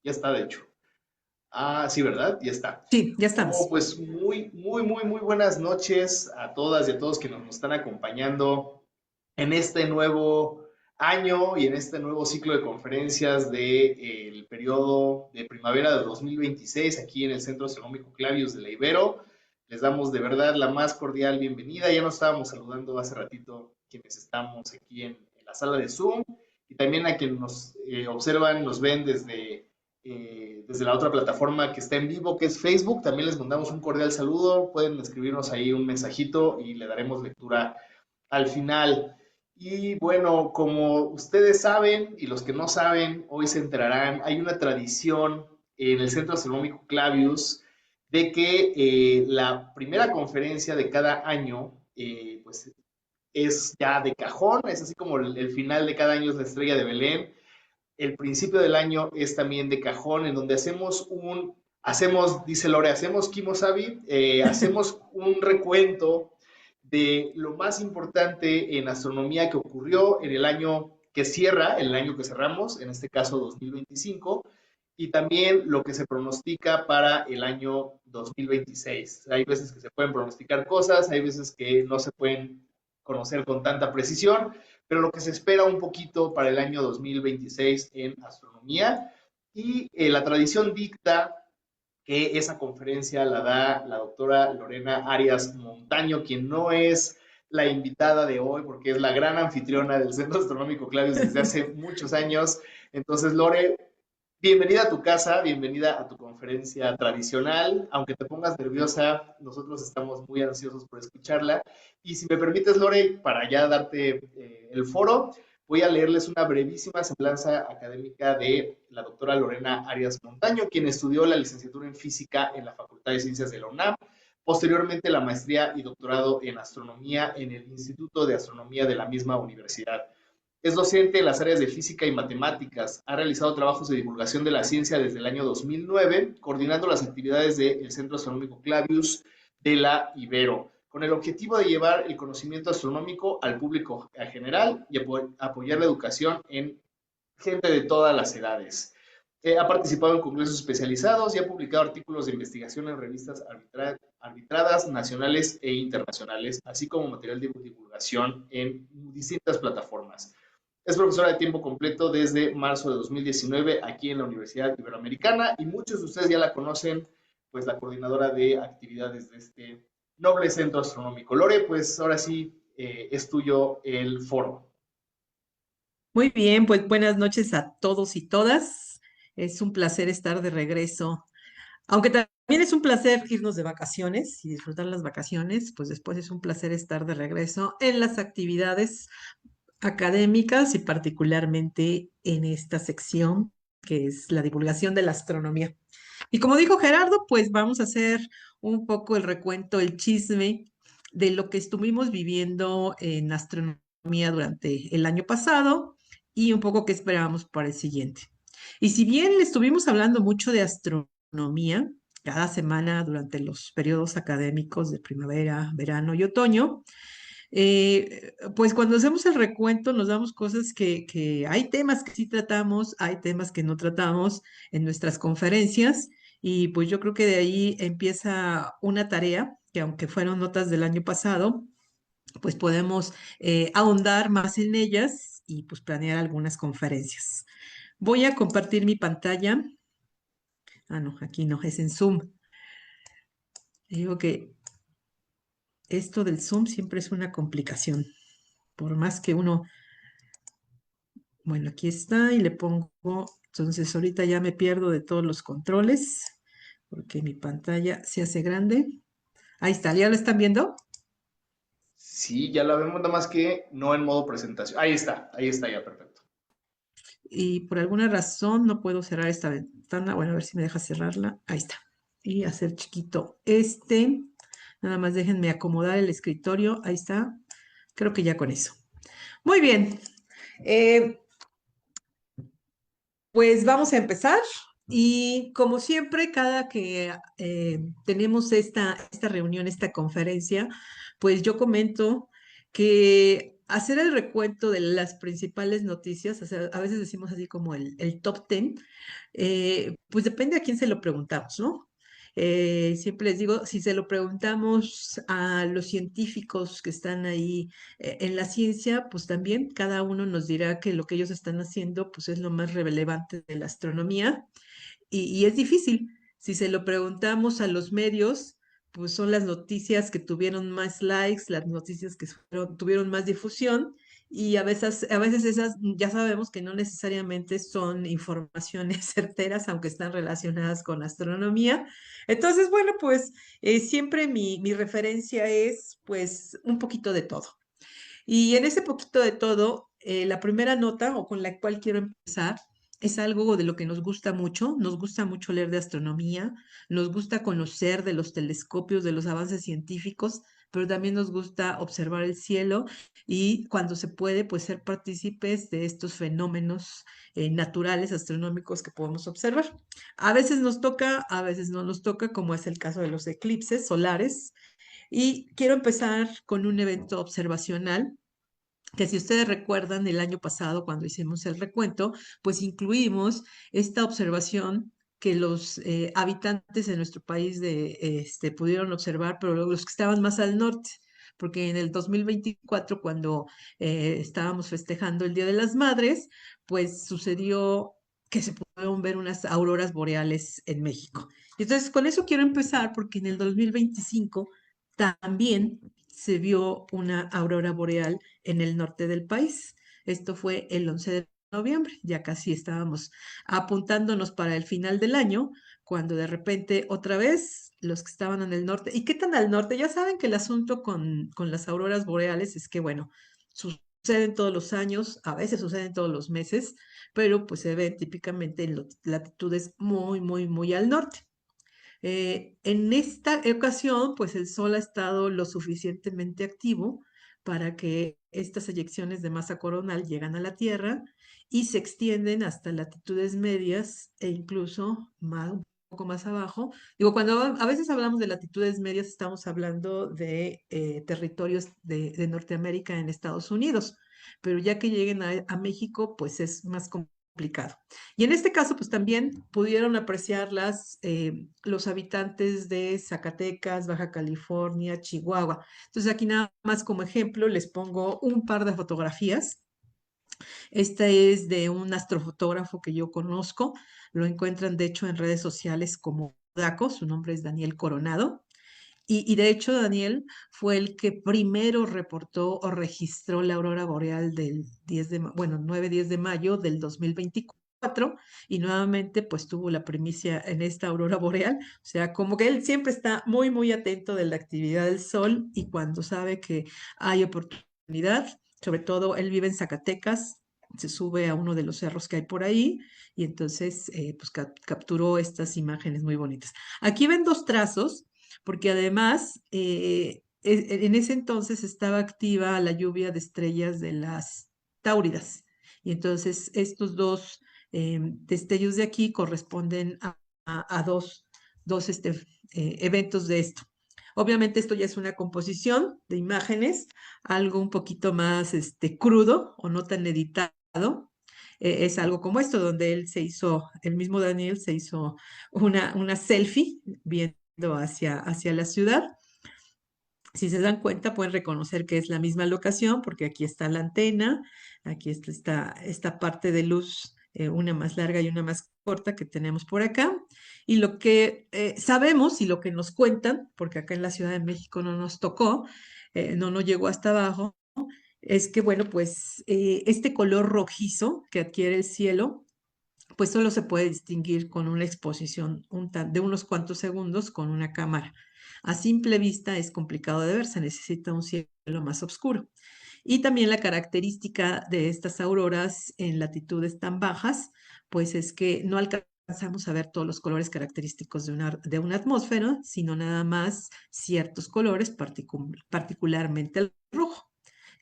Ya está, de hecho. Ah, sí, ¿verdad? Ya está. Sí, ya Oh, estamos. pues muy buenas noches a todas y a todos que nos están acompañando en este nuevo año y en este nuevo ciclo de conferencias del periodo de primavera de 2026 aquí en el Centro Astronómico Clavius de la Ibero. Les damos de verdad la más cordial bienvenida. Ya nos estábamos saludando hace ratito quienes estamos aquí en la sala de Zoom y también a quienes nos observan, nos ven desde la otra plataforma que está en vivo, que es Facebook. También les mandamos un cordial saludo. Pueden escribirnos ahí un mensajito y le daremos lectura al final. Y bueno, como ustedes saben y los que no saben, hoy se enterarán, hay una tradición en el Centro Astronómico Clavius de que la primera conferencia de cada año, pues es ya de cajón, es así como el final de cada año es la estrella de Belén. El principio del año es también de cajón, en donde dice Lore, hacemos Kimosabi, hacemos un recuento de lo más importante en astronomía que ocurrió en el año que cierra, en el año que cerramos, en este caso 2025, y también lo que se pronostica para el año 2026. Hay veces que se pueden pronosticar cosas, hay veces que no se pueden conocer con tanta precisión, pero lo que se espera un poquito para el año 2026 en astronomía. Y la tradición dicta que esa conferencia la da la doctora Lorena Arias Montaño, quien no es la invitada de hoy porque es la gran anfitriona del Centro Astronómico Clavius desde hace muchos años. Entonces, Lore, bienvenida a tu casa, bienvenida a tu conferencia tradicional. Aunque te pongas nerviosa, nosotros estamos muy ansiosos por escucharla. Y si me permites, Lore, para ya darte el foro, voy a leerles una brevísima semblanza académica de la doctora Lorena Arias Montaño, quien estudió la licenciatura en física en la Facultad de Ciencias de la UNAM, posteriormente la maestría y doctorado en astronomía en el Instituto de Astronomía de la misma universidad. Es docente en las áreas de física y matemáticas. Ha realizado trabajos de divulgación de la ciencia desde el año 2009, coordinando las actividades del Centro Astronómico Clavius de la Ibero, con el objetivo de llevar el conocimiento astronómico al público en general y apoyar la educación en gente de todas las edades. Ha participado en congresos especializados y ha publicado artículos de investigación en revistas arbitradas nacionales e internacionales, así como material de divulgación en distintas plataformas. Es profesora de tiempo completo desde marzo de 2019 aquí en la Universidad Iberoamericana y muchos de ustedes ya la conocen, pues la coordinadora de actividades de este noble centro astronómico. Lore, pues ahora sí es tuyo el foro. Muy bien, pues buenas noches a todos y todas. Es un placer estar de regreso. Aunque también es un placer irnos de vacaciones y disfrutar las vacaciones, pues después es un placer estar de regreso en las actividades académicas y particularmente en esta sección que es la divulgación de la astronomía. Y como dijo Gerardo, pues vamos a hacer un poco el recuento, el chisme de lo que estuvimos viviendo en astronomía durante el año pasado y un poco qué esperábamos para el siguiente. Y si bien le estuvimos hablando mucho de astronomía cada semana durante los periodos académicos de primavera, verano y otoño, pues cuando hacemos el recuento nos damos cosas que hay temas que sí tratamos, hay temas que no tratamos en nuestras conferencias y pues yo creo que de ahí empieza una tarea que aunque fueron notas del año pasado, pues podemos ahondar más en ellas y pues planear algunas conferencias. Voy a compartir mi pantalla. Ah, no, aquí no, es en Zoom. Digo que esto del Zoom siempre es una complicación. Por más que uno. Bueno, aquí está y le pongo, entonces ahorita ya me pierdo de todos los controles porque mi pantalla se hace grande. Ahí está, ¿ya lo están viendo? Sí, ya la vemos, nada más que no en modo presentación. Ahí está ya, perfecto. Y por alguna razón no puedo cerrar esta ventana. Bueno, a ver si me deja cerrarla. Ahí está. Y hacer chiquito este. Nada más déjenme acomodar el escritorio. Ahí está. Creo que ya con eso. Muy bien. Eh, Pues vamos a empezar y como siempre, cada que tenemos esta reunión, esta conferencia, pues yo comento que hacer el recuento de las principales noticias, o sea, a veces decimos así como el top 10, pues depende a quién se lo preguntamos, ¿no? Siempre les digo, si se lo preguntamos a los científicos que están ahí en la ciencia, pues también cada uno nos dirá que lo que ellos están haciendo, pues es lo más relevante de la astronomía y es difícil. Si se lo preguntamos a los medios, pues son las noticias que tuvieron más likes, las noticias que tuvieron más difusión, y a veces esas ya sabemos que no necesariamente son informaciones certeras, aunque están relacionadas con astronomía. Entonces, bueno, pues siempre mi referencia es pues un poquito de todo. Y en ese poquito de todo, la primera nota o con la cual quiero empezar es algo de lo que nos gusta mucho leer de astronomía, nos gusta conocer de los telescopios, de los avances científicos, pero también nos gusta observar el cielo y cuando se puede, pues ser partícipes de estos fenómenos naturales astronómicos que podemos observar. A veces nos toca, a veces no nos toca, como es el caso de los eclipses solares. Y quiero empezar con un evento observacional que si ustedes recuerdan el año pasado cuando hicimos el recuento, pues incluimos esta observación que los habitantes de nuestro país pudieron observar, pero los que estaban más al norte, porque en el 2024, cuando estábamos festejando el Día de las Madres, pues sucedió que se pudieron ver unas auroras boreales en México. Y entonces, con eso quiero empezar, porque en el 2025 también se vio una aurora boreal en el norte del país. Esto fue el 11 de noviembre, ya casi estábamos apuntándonos para el final del año, cuando de repente otra vez los que estaban en el norte, ¿y qué tan al norte? Ya saben que el asunto con las auroras boreales es que, bueno, suceden todos los años, a veces suceden todos los meses, pero pues se ven típicamente en latitudes muy, muy, muy al norte. En esta ocasión, pues el Sol ha estado lo suficientemente activo para que estas eyecciones de masa coronal llegan a la Tierra y se extienden hasta latitudes medias e incluso un poco más abajo. Digo, cuando a veces hablamos de latitudes medias, estamos hablando de territorios de Norteamérica en Estados Unidos, pero ya que lleguen a México, pues es más complicado. Y en este caso, pues también pudieron apreciarlas los habitantes de Zacatecas, Baja California, Chihuahua. Entonces aquí nada más como ejemplo les pongo un par de fotografías. Esta es de un astrofotógrafo que yo conozco. Lo encuentran de hecho en redes sociales como Daco, su nombre es Daniel Coronado. Y de hecho, Daniel fue el que primero reportó o registró la aurora boreal del 9-10 de mayo del 2024 y nuevamente pues tuvo la primicia en esta aurora boreal. O sea, como que él siempre está muy, muy atento de la actividad del sol y cuando sabe que hay oportunidad, sobre todo él vive en Zacatecas, se sube a uno de los cerros que hay por ahí y entonces pues capturó estas imágenes muy bonitas. Aquí ven dos trazos porque además en ese entonces estaba activa la lluvia de estrellas de las Táuridas. Y entonces estos dos destellos de aquí corresponden a dos eventos de esto. Obviamente esto ya es una composición de imágenes, algo un poquito más crudo o no tan editado. Es algo como esto, donde el mismo Daniel se hizo una selfie viendo hacia la ciudad. Si se dan cuenta, pueden reconocer que es la misma locación porque aquí está la antena, aquí está esta parte de luz, una más larga y una más corta que tenemos por acá. Y lo que sabemos y lo que nos cuentan, porque acá en la Ciudad de México no nos tocó, no nos llegó hasta abajo, es que, bueno, pues este color rojizo que adquiere el cielo pues solo se puede distinguir con una exposición de unos cuantos segundos con una cámara. A simple vista es complicado de ver, se necesita un cielo más oscuro. Y también la característica de estas auroras en latitudes tan bajas, pues es que no alcanzamos a ver todos los colores característicos de una atmósfera, sino nada más ciertos colores, particularmente el rojo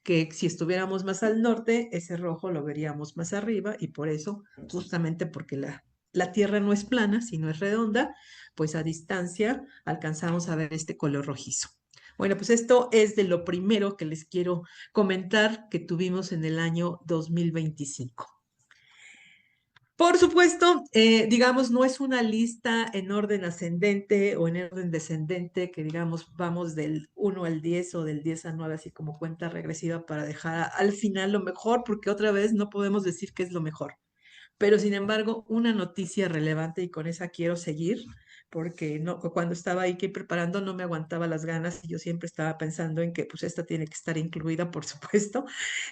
que si estuviéramos más al norte, ese rojo lo veríamos más arriba y por eso, justamente porque la Tierra no es plana, sino es redonda, pues a distancia alcanzamos a ver este color rojizo. Bueno, pues esto es de lo primero que les quiero comentar que tuvimos en el año 2025. Por supuesto, digamos, no es una lista en orden ascendente o en orden descendente, que digamos, vamos del 1 al 10 o del 10 al 9, así como cuenta regresiva para dejar al final lo mejor, porque otra vez no podemos decir que es lo mejor. Pero sin embargo, una noticia relevante y con esa quiero seguir, porque no, cuando estaba ahí que preparando no me aguantaba las ganas y yo siempre estaba pensando en que pues esta tiene que estar incluida, por supuesto,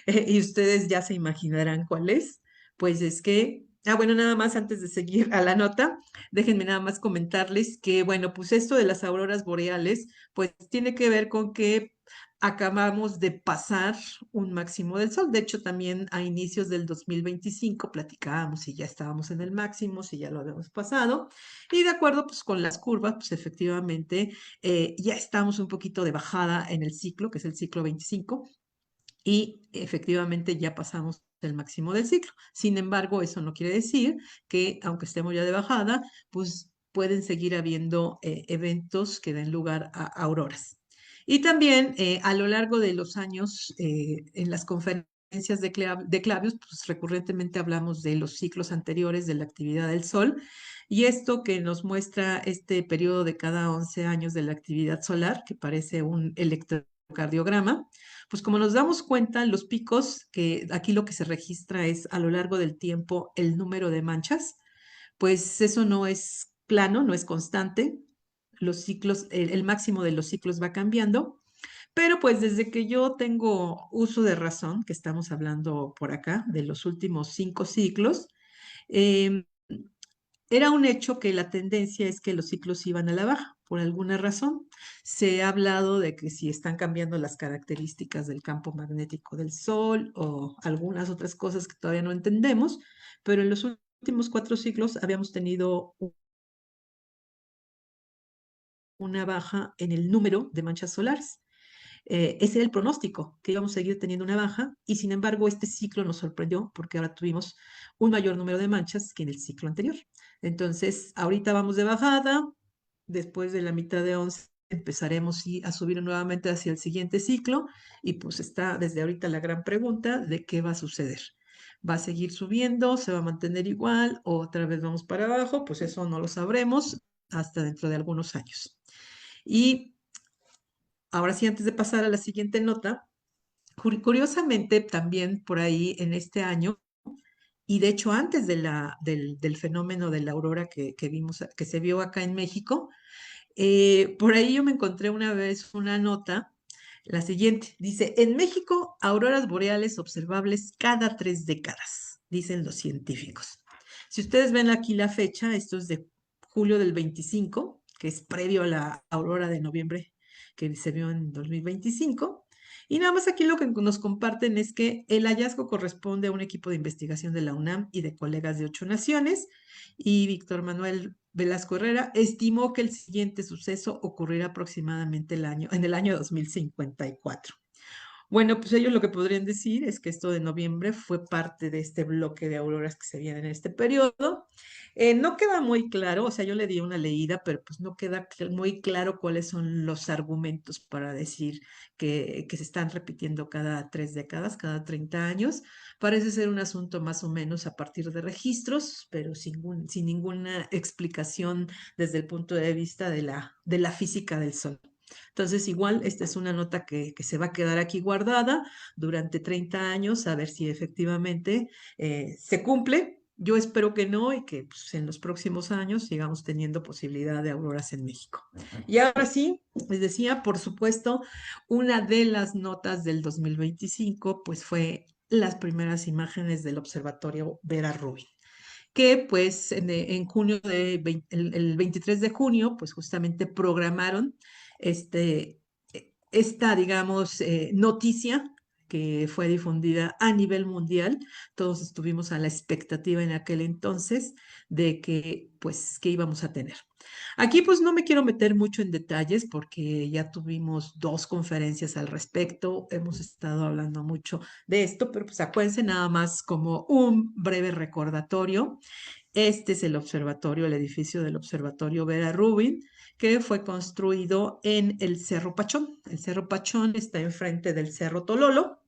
y ustedes ya se imaginarán cuál es. Pues es que, bueno, nada más antes de seguir a la nota, déjenme nada más comentarles que, bueno, pues esto de las auroras boreales, pues tiene que ver con que acabamos de pasar un máximo del sol. De hecho, también a inicios del 2025 platicábamos si ya estábamos en el máximo, si ya lo habíamos pasado. Y de acuerdo pues con las curvas, pues efectivamente ya estamos un poquito de bajada en el ciclo, que es el ciclo 25, y efectivamente ya pasamos el máximo del ciclo. Sin embargo, eso no quiere decir que aunque estemos ya de bajada, pues pueden seguir habiendo eventos que den lugar a auroras. Y también a lo largo de los años, en las conferencias de Clavius, pues recurrentemente hablamos de los ciclos anteriores de la actividad del Sol, y esto que nos muestra este periodo de cada 11 años de la actividad solar, que parece un electrocardiograma, pues como nos damos cuenta, los picos, que aquí lo que se registra es a lo largo del tiempo el número de manchas, pues eso no es plano, no es constante. Los ciclos, el máximo de los ciclos va cambiando, pero pues desde que yo tengo uso de razón, que estamos hablando por acá de los últimos 5 ciclos, eh, era un hecho que la tendencia es que los ciclos iban a la baja, por alguna razón. Se ha hablado de que si están cambiando las características del campo magnético del Sol o algunas otras cosas que todavía no entendemos, pero en los últimos 4 ciclos habíamos tenido una baja en el número de manchas solares. Ese era el pronóstico, que íbamos a seguir teniendo una baja, y sin embargo este ciclo nos sorprendió porque ahora tuvimos un mayor número de manchas que en el ciclo anterior. Entonces, ahorita vamos de bajada, después de la mitad de 11 empezaremos a subir nuevamente hacia el siguiente ciclo, y pues está desde ahorita la gran pregunta de qué va a suceder. ¿Va a seguir subiendo? ¿Se va a mantener igual? ¿O otra vez vamos para abajo? Pues eso no lo sabremos hasta dentro de algunos años. Y ahora sí, antes de pasar a la siguiente nota, curiosamente también por ahí en este año, y de hecho antes del fenómeno de la aurora que vimos, que se vio acá en México, por ahí yo me encontré una vez una nota, la siguiente, dice, en México, auroras boreales observables cada 3 décadas, dicen los científicos. Si ustedes ven aquí la fecha, esto es de julio del 25, que es previo a la aurora de noviembre que se vio en 2025. Y nada más aquí lo que nos comparten es que el hallazgo corresponde a un equipo de investigación de la UNAM y de colegas de 8 naciones, y Víctor Manuel Velasco Herrera estimó que el siguiente suceso ocurrirá aproximadamente en el año 2054. Bueno, pues ellos lo que podrían decir es que esto de noviembre fue parte de este bloque de auroras que se vienen en este periodo. No queda muy claro, o sea, yo le di una leída, pero pues no queda muy claro cuáles son los argumentos para decir que se están repitiendo cada 3 décadas, cada 30 años. Parece ser un asunto más o menos a partir de registros, pero sin ninguna explicación desde el punto de vista de la física del Sol. Entonces, igual, esta es una nota que se va a quedar aquí guardada durante 30 años, a ver si efectivamente se cumple. Yo espero que no, y que pues, en los próximos años sigamos teniendo posibilidad de auroras en México. Y ahora sí, les decía, por supuesto, una de las notas del 2025 pues fue las primeras imágenes del observatorio Vera Rubin, que pues en junio el 23 de junio, pues justamente programaron esta, digamos, noticia que fue difundida a nivel mundial. Todos estuvimos a la expectativa en aquel entonces de que, pues, qué íbamos a tener. Aquí pues no me quiero meter mucho en detalles porque ya tuvimos 2 conferencias al respecto, hemos estado hablando mucho de esto, pero pues acuérdense nada más como un breve recordatorio. Este es el observatorio, el edificio del Observatorio Vera Rubin, que fue construido en el Cerro Pachón. El Cerro Pachón está enfrente del Cerro Tololo.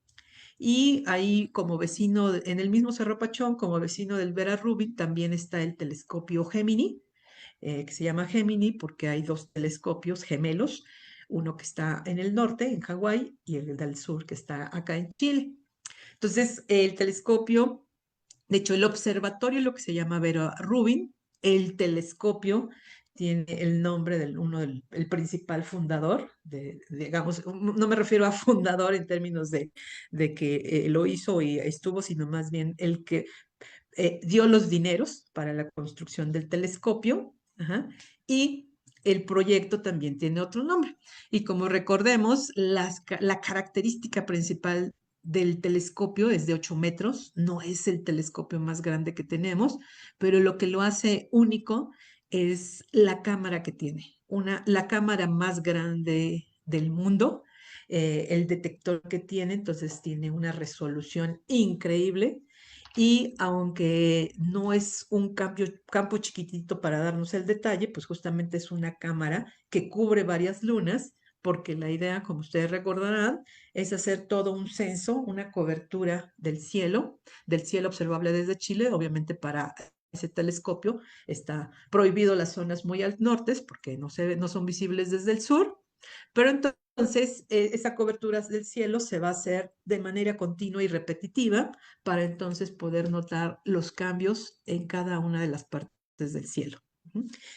Y ahí como vecino, en el mismo Cerro Pachón, como vecino del Vera Rubin, también está el telescopio Gemini, que se llama Gemini porque hay dos telescopios gemelos, uno que está en el norte, en Hawái, y el del sur, que está acá en Chile. Entonces, el telescopio, de hecho, el observatorio es lo que se llama Vera Rubin, el telescopio tiene el nombre del uno del el principal fundador, digamos, no me refiero a fundador en términos de que lo hizo y estuvo, sino más bien el que dio los dineros para la construcción del telescopio. Ajá, y el proyecto también tiene otro nombre. Y como recordemos, la característica principal del telescopio es de 8 metros, no es el telescopio más grande que tenemos, pero lo que lo hace único es la cámara que tiene, la cámara más grande del mundo, el detector que tiene, entonces tiene una resolución increíble y aunque no es un campo chiquitito para darnos el detalle, pues justamente es una cámara que cubre varias lunas, porque la idea, como ustedes recordarán, es hacer todo un censo, una cobertura del cielo observable desde Chile, obviamente para ese telescopio está prohibido las zonas muy al norte porque no son visibles desde el sur, pero entonces esa cobertura del cielo se va a hacer de manera continua y repetitiva para entonces poder notar los cambios en cada una de las partes del cielo.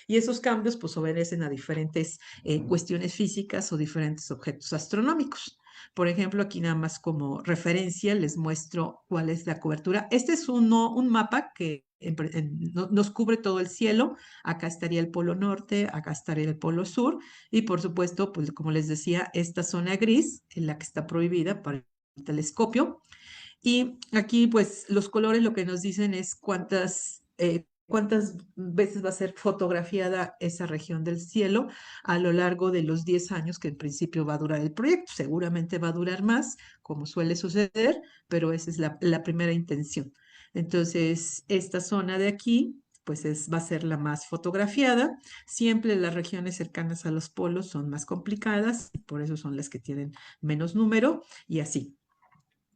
Y esos cambios pues obedecen a diferentes cuestiones físicas o diferentes objetos astronómicos. Por ejemplo, aquí nada más como referencia les muestro cuál es la cobertura. Este es un mapa que nos cubre todo el cielo. Acá estaría el polo norte, acá estaría el polo sur y por supuesto, pues como les decía, esta zona gris en la que está prohibida para el telescopio. Y aquí, pues, los colores lo que nos dicen es cuántas veces va a ser fotografiada esa región del cielo a lo largo de los 10 años que en principio va a durar el proyecto. Seguramente va a durar más, como suele suceder, pero esa es la primera intención. Entonces, esta zona de aquí, pues va a ser la más fotografiada. Siempre las regiones cercanas a los polos son más complicadas, por eso son las que tienen menos número y así.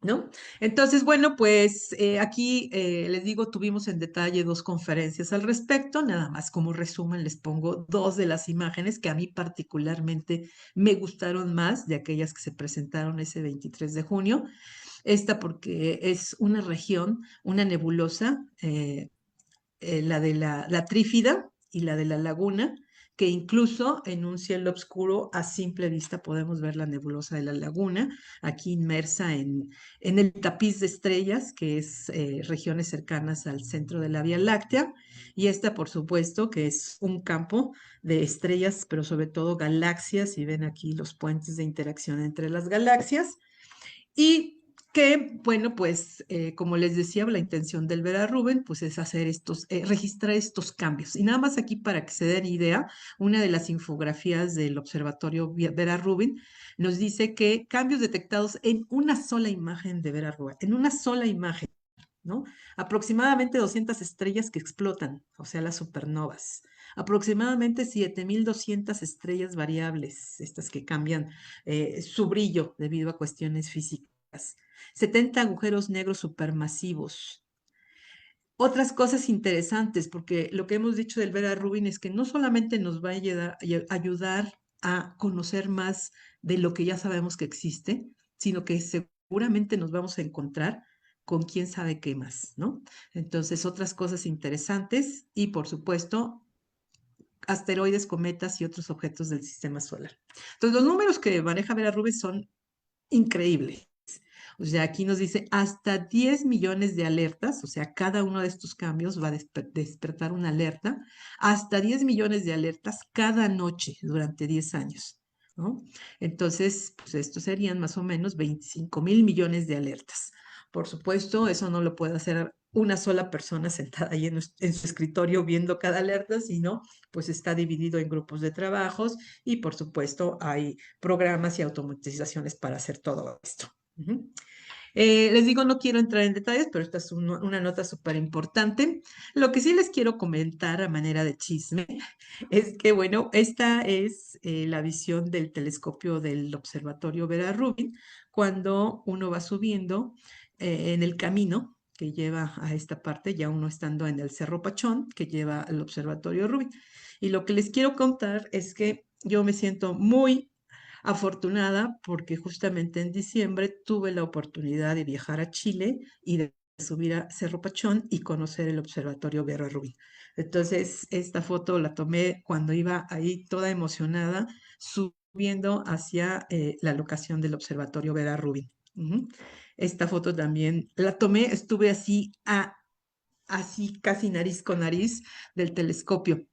¿No? Entonces, bueno, pues aquí les digo, tuvimos en detalle dos conferencias al respecto, nada más como resumen les pongo dos de las imágenes que a mí particularmente me gustaron más de aquellas que se presentaron ese 23 de junio. Esta porque es una región, una nebulosa, la de la trífida y la de la laguna, que incluso en un cielo oscuro a simple vista podemos ver la nebulosa de la laguna, aquí inmersa en el tapiz de estrellas, que es regiones cercanas al centro de la Vía Láctea, y esta, por supuesto, que es un campo de estrellas, pero sobre todo galaxias, y ven aquí los puentes de interacción entre las galaxias. Y que, bueno, pues como les decía, la intención del Vera Rubin, pues es hacer registrar estos cambios. Y nada más aquí para que se den idea, una de las infografías del Observatorio Vera Rubin nos dice que cambios detectados en una sola imagen de Vera Rubin, en una sola imagen, ¿no? Aproximadamente 200 estrellas que explotan, o sea, las supernovas. Aproximadamente 7.200 estrellas variables, estas que cambian su brillo debido a cuestiones físicas. 70 agujeros negros supermasivos. Otras cosas interesantes, porque lo que hemos dicho del Vera Rubin es que no solamente nos va a ayudar a conocer más de lo que ya sabemos que existe, sino que seguramente nos vamos a encontrar con quién sabe qué más, ¿no? Entonces, otras cosas interesantes y, por supuesto, asteroides, cometas y otros objetos del sistema solar. Entonces, los números que maneja Vera Rubin son increíbles. O sea, aquí nos dice hasta 10 millones de alertas, o sea, cada uno de estos cambios va a despertar una alerta, hasta 10 millones de alertas cada noche durante 10 años, ¿no? Entonces, pues estos serían más o menos 25.000 millones de alertas. Por supuesto, eso no lo puede hacer una sola persona sentada ahí en su escritorio viendo cada alerta, sino pues está dividido en grupos de trabajos y por supuesto hay programas y automatizaciones para hacer todo esto. Les digo, no quiero entrar en detalles, pero esta es una nota súper importante. Lo que sí les quiero comentar a manera de chisme es que, bueno, esta es la visión del telescopio del Observatorio Vera Rubin cuando uno va subiendo en el camino que lleva a esta parte, ya uno estando en el Cerro Pachón, que lleva al Observatorio Rubin. Y lo que les quiero contar es que yo me siento muy afortunada porque justamente en diciembre tuve la oportunidad de viajar a Chile y de subir a Cerro Pachón y conocer el Observatorio Vera Rubin. Entonces, esta foto la tomé cuando iba ahí toda emocionada, subiendo hacia la locación del Observatorio Vera Rubin. Ujú. Esta foto también la tomé, estuve así casi nariz con nariz del telescopio.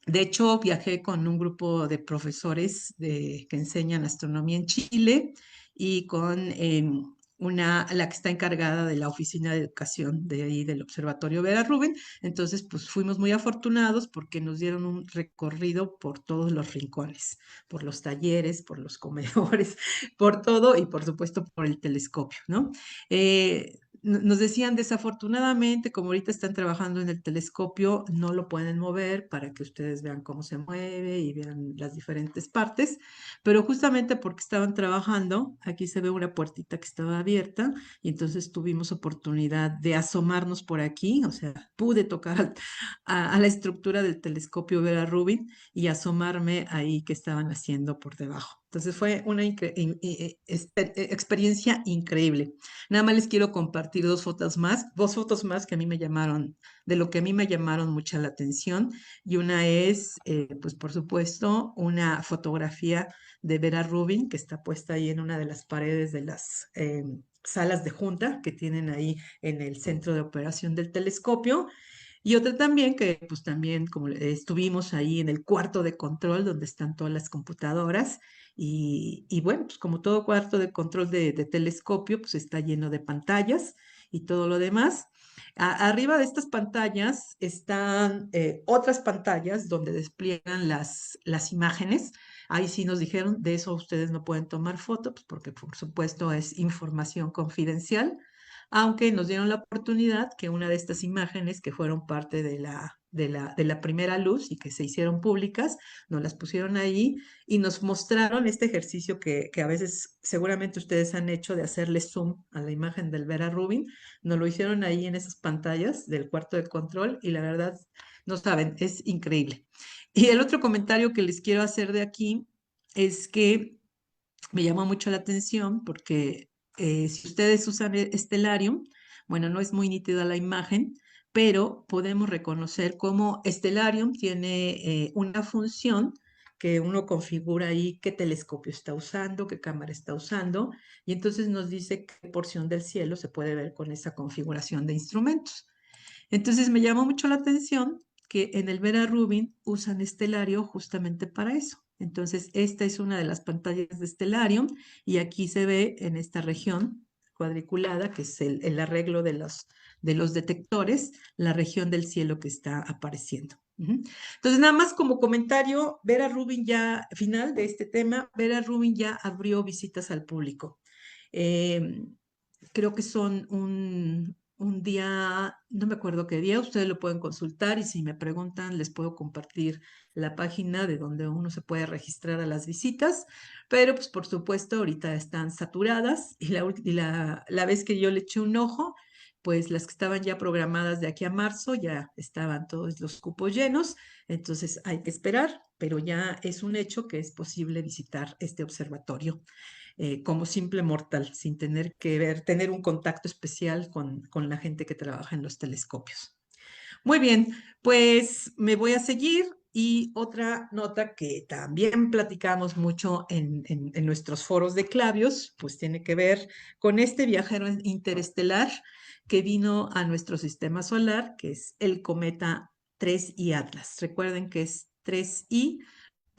De hecho, viajé con un grupo de profesores que enseñan astronomía en Chile y con la que está encargada de la oficina de educación de ahí del Observatorio Vera Rubin. Entonces, pues fuimos muy afortunados porque nos dieron un recorrido por todos los rincones, por los talleres, por los comedores, por todo y por supuesto por el telescopio, ¿no? Nos decían, desafortunadamente, como ahorita están trabajando en el telescopio, no lo pueden mover para que ustedes vean cómo se mueve y vean las diferentes partes, pero justamente porque estaban trabajando, aquí se ve una puertita que estaba abierta y entonces tuvimos oportunidad de asomarnos por aquí, o sea, pude tocar a la estructura del telescopio Vera Rubin y asomarme ahí que estaban haciendo por debajo. Entonces fue una experiencia increíble. Nada más les quiero compartir dos fotos más que a mí me llamaron, de lo que a mí me llamaron mucha la atención. Y una es, pues por supuesto, una fotografía de Vera Rubin que está puesta ahí en una de las paredes de las salas de junta que tienen ahí en el centro de operación del telescopio. Y otra también que pues también como estuvimos ahí en el cuarto de control donde están todas las computadoras y bueno, pues como todo cuarto de control de telescopio pues está lleno de pantallas y todo lo demás. Arriba de estas pantallas están otras pantallas donde despliegan las imágenes. Ahí sí nos dijeron, de eso ustedes no pueden tomar fotos pues, porque por supuesto es información confidencial, aunque nos dieron la oportunidad que una de estas imágenes que fueron parte de la primera luz y que se hicieron públicas, nos las pusieron ahí y nos mostraron este ejercicio que a veces seguramente ustedes han hecho de hacerle zoom a la imagen del Vera Rubin, nos lo hicieron ahí en esas pantallas del cuarto de control y la verdad, no saben, es increíble. Y el otro comentario que les quiero hacer de aquí es que me llamó mucho la atención porque si ustedes usan Stellarium, bueno, no es muy nítida la imagen, pero podemos reconocer cómo Stellarium tiene una función que uno configura ahí qué telescopio está usando, qué cámara está usando, y entonces nos dice qué porción del cielo se puede ver con esa configuración de instrumentos. Entonces me llamó mucho la atención que en el Vera Rubin usan Stellarium justamente para eso. Entonces, esta es una de las pantallas de Stellarium y aquí se ve en esta región cuadriculada, que es el arreglo de los detectores, la región del cielo que está apareciendo. Entonces, nada más como comentario, Vera Rubin ya, final de este tema, Vera Rubin ya abrió visitas al público. Eh, Creo que son un día, no me acuerdo qué día, ustedes lo pueden consultar y si me preguntan les puedo compartir la página de donde uno se puede registrar a las visitas, pero pues por supuesto ahorita están saturadas y la vez que yo le eché un ojo, pues las que estaban ya programadas de aquí a marzo ya estaban todos los cupos llenos, entonces hay que esperar, pero ya es un hecho que es posible visitar este observatorio como simple mortal, sin tener que tener un contacto especial con la gente que trabaja en los telescopios. Muy bien, pues me voy a seguir y otra nota que también platicamos mucho en nuestros foros de Clavios, pues tiene que ver con este viajero interestelar que vino a nuestro sistema solar, que es el cometa 3I Atlas. Recuerden que es 3I,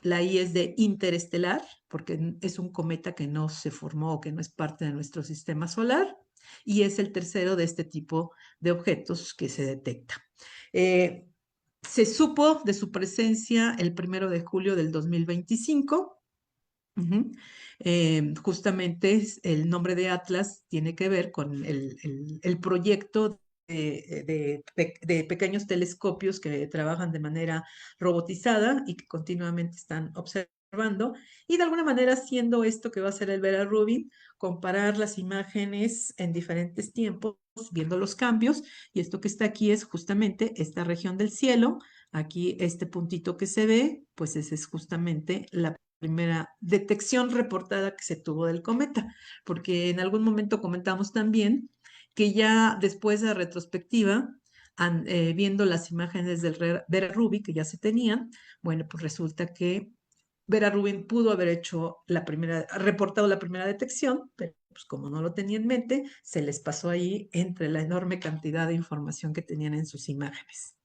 la I es de interestelar, porque es un cometa que no se formó o que no es parte de nuestro sistema solar, y es el tercero de este tipo de objetos que se detecta. Eh, Se supo de su presencia el 1 de julio del 2025 Ujú. Justamente el nombre de Atlas tiene que ver con el proyecto de pequeños telescopios que trabajan de manera robotizada y que continuamente están observando y de alguna manera haciendo esto que va a hacer el Vera Rubin, comparar las imágenes en diferentes tiempos, viendo los cambios, y esto que está aquí es justamente esta región del cielo. Aquí este puntito que se ve, pues ese es justamente la primera detección reportada que se tuvo del cometa, porque en algún momento comentamos también que ya después de la retrospectiva, viendo las imágenes del Vera Rubin que ya se tenían, bueno, pues resulta que Vera Rubin pudo haber hecho la primera, reportado la primera detección, pero pues como no lo tenía en mente, se les pasó ahí entre la enorme cantidad de información que tenían en sus imágenes.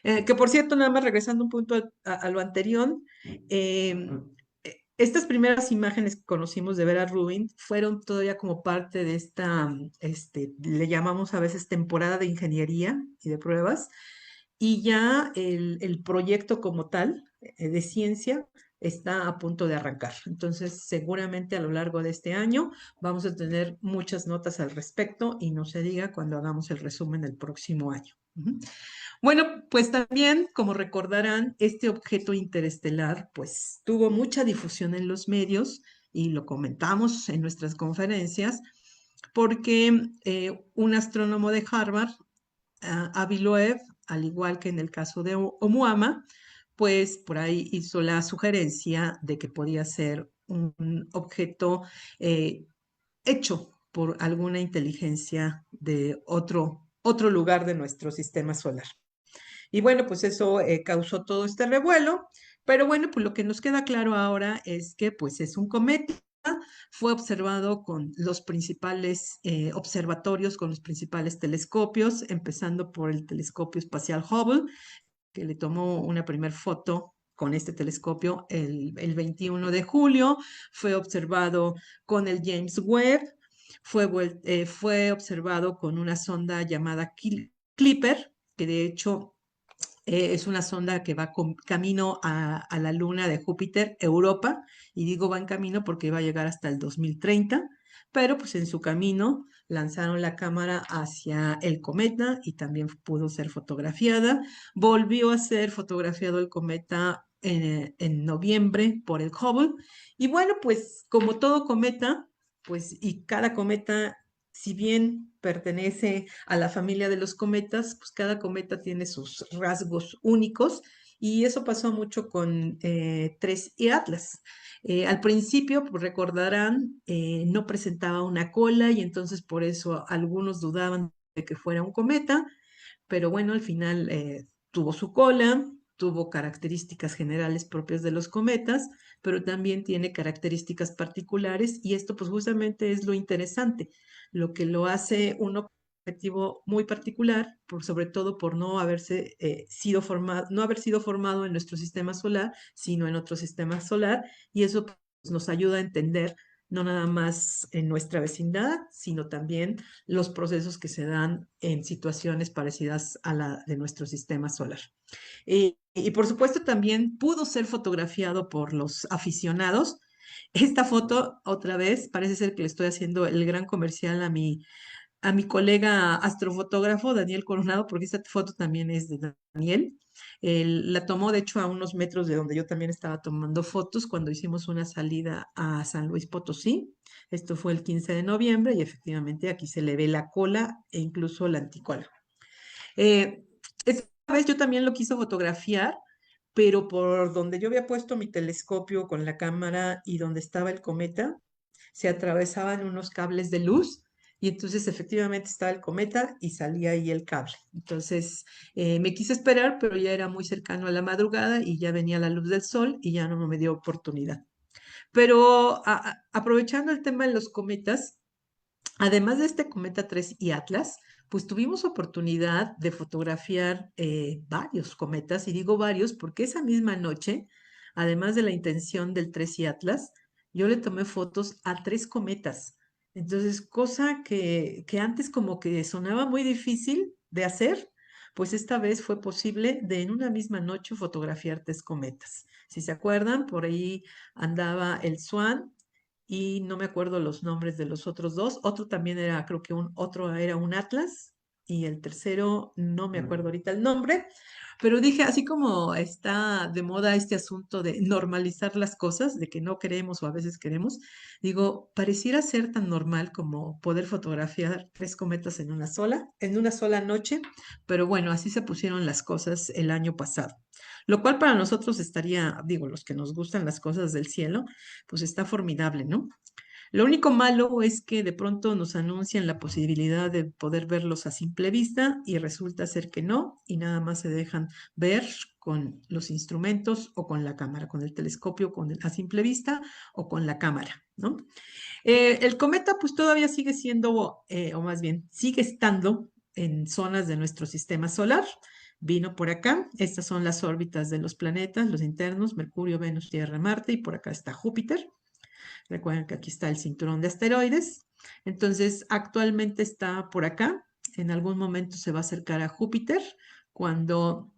Que por cierto, nada más regresando un punto a lo anterior, estas primeras imágenes que conocimos de Vera Rubin fueron todavía como parte de esta, le llamamos a veces temporada de ingeniería y de pruebas, y ya el proyecto como tal de ciencia está a punto de arrancar. Entonces, seguramente a lo largo de este año vamos a tener muchas notas al respecto y no se diga cuando hagamos el resumen del próximo año. Bueno, pues también, como recordarán, este objeto interestelar, pues tuvo mucha difusión en los medios y lo comentamos en nuestras conferencias, porque un astrónomo de Harvard, Avi Loeb, al igual que en el caso de Oumuamua, pues por ahí hizo la sugerencia de que podía ser un objeto hecho por alguna inteligencia de otro lugar de nuestro sistema solar. Y bueno, pues eso causó todo este revuelo, pero bueno, pues lo que nos queda claro ahora es que pues es un cometa, fue observado con los principales observatorios, con los principales telescopios, empezando por el telescopio espacial Hubble, que le tomó una primera foto con este telescopio el 21 de julio, fue observado con el James Webb, fue observado con una sonda llamada Clipper, que de hecho es una sonda que va camino a la luna de Júpiter, Europa, y digo va en camino porque va a llegar hasta el 2030, pero pues en su camino lanzaron la cámara hacia el cometa y también pudo ser fotografiada. Volvió a ser fotografiado el cometa en noviembre por el Hubble. Y bueno, pues como todo cometa, pues y cada cometa, si bien pertenece a la familia de los cometas, pues cada cometa tiene sus rasgos únicos y eso pasó mucho con 3 y Atlas. Al principio, pues recordarán, no presentaba una cola y entonces por eso algunos dudaban de que fuera un cometa, pero bueno, al final tuvo su cola, tuvo características generales propias de los cometas, pero también tiene características particulares y esto pues justamente es lo interesante, lo que lo hace un objetivo muy particular, sobre todo por no haberse sido formado, no haber sido formado en nuestro sistema solar, sino en otro sistema solar, y eso pues, nos ayuda a entender no nada más en nuestra vecindad, sino también los procesos que se dan en situaciones parecidas a la de nuestro sistema solar. Y por supuesto también pudo ser fotografiado por los aficionados. Esta foto, otra vez, parece ser que le estoy haciendo el gran comercial a mi colega astrofotógrafo Daniel Coronado, porque esta foto también es de Daniel. Él la tomó, de hecho, a unos metros de donde yo también estaba tomando fotos cuando hicimos una salida a San Luis Potosí. Esto fue el 15 de noviembre y efectivamente aquí se le ve la cola e incluso la anticola. Eh, esta vez yo también lo quise fotografiar, pero por donde yo había puesto mi telescopio con la cámara y donde estaba el cometa, se atravesaban unos cables de luz y entonces efectivamente estaba el cometa y salía ahí el cable. Entonces me quise esperar, pero ya era muy cercano a la madrugada y ya venía la luz del sol y ya no me dio oportunidad. Pero aprovechando el tema de los cometas, además de este cometa 3 y Atlas, pues tuvimos oportunidad de fotografiar varios cometas, y digo varios porque esa misma noche, además de la intención del 3 y Atlas, yo le tomé fotos a 3 cometas. Entonces, cosa que antes como que sonaba muy difícil de hacer, pues esta vez fue posible de en una misma noche fotografiar 3 cometas. Si se acuerdan, por ahí andaba el Swan y no me acuerdo los nombres de los otros dos. Otro también era, creo que otro era un Atlas y el tercero no me acuerdo ahorita el nombre, pero dije, así como está de moda este asunto de normalizar las cosas, de que no queremos o a veces queremos, digo, pareciera ser tan normal como poder fotografiar 3 cometas en una sola noche, pero bueno, así se pusieron las cosas el año pasado. Lo cual para nosotros estaría, digo, los que nos gustan las cosas del cielo, pues está formidable, ¿no? Lo único malo es que de pronto nos anuncian la posibilidad de poder verlos a simple vista y resulta ser que no, y nada más se dejan ver con los instrumentos o con la cámara, con el telescopio, a simple vista o con la cámara, ¿no? El cometa pues todavía sigue siendo, o más bien, sigue estando en zonas de nuestro sistema solar. Vino por acá, estas son las órbitas de los planetas, los internos, Mercurio, Venus, Tierra, Marte, y por acá está Júpiter. Recuerden que aquí está el cinturón de asteroides. Entonces, actualmente está por acá. En algún momento se va a acercar a Júpiter cuando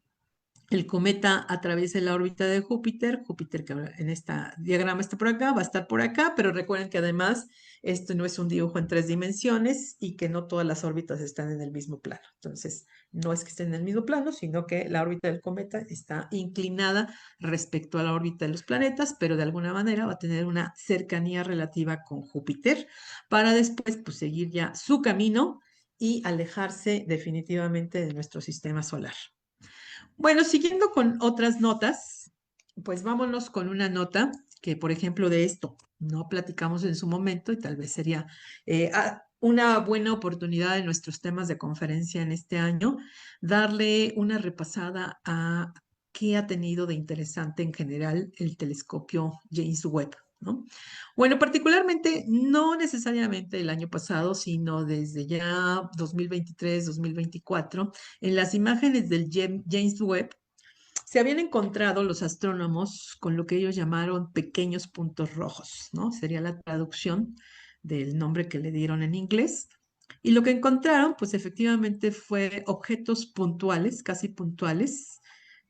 el cometa atraviesa la órbita de Júpiter. Júpiter, que en este diagrama está por acá, va a estar por acá, pero recuerden que además esto no es un dibujo en 3 dimensiones y que no todas las órbitas están en el mismo plano. Entonces, no es que estén en el mismo plano, sino que la órbita del cometa está inclinada respecto a la órbita de los planetas, pero de alguna manera va a tener una cercanía relativa con Júpiter para después pues, seguir ya su camino y alejarse definitivamente de nuestro sistema solar. Bueno, siguiendo con otras notas, pues vámonos con una nota que, por ejemplo, de esto no platicamos en su momento y tal vez sería una buena oportunidad en nuestros temas de conferencia en este año, darle una repasada a qué ha tenido de interesante en general el telescopio James Webb, ¿no? Bueno, particularmente, no necesariamente el año pasado, sino desde ya 2023, 2024, en las imágenes del James Webb se habían encontrado los astrónomos con lo que ellos llamaron pequeños puntos rojos, ¿no? Sería la traducción del nombre que le dieron en inglés. Y lo que encontraron, pues efectivamente fue objetos puntuales, casi puntuales,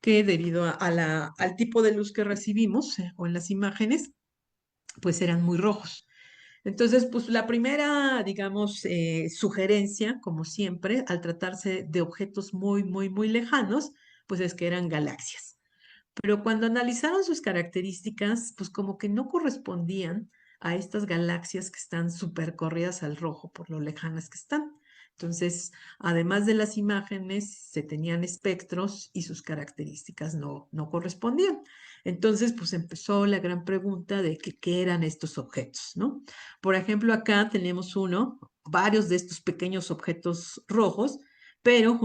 que debido al tipo de luz que recibimos o en las imágenes, pues eran muy rojos. Entonces, pues la primera, digamos, sugerencia, como siempre, al tratarse de objetos muy, muy, muy lejanos, pues es que eran galaxias. Pero cuando analizaron sus características, pues como que no correspondían a estas galaxias que están súper corridas al rojo por lo lejanas que están. Entonces, además de las imágenes, se tenían espectros y sus características no correspondían. Entonces, pues empezó la gran pregunta de qué eran estos objetos, ¿no? Por ejemplo, acá tenemos varios de estos pequeños objetos rojos, pero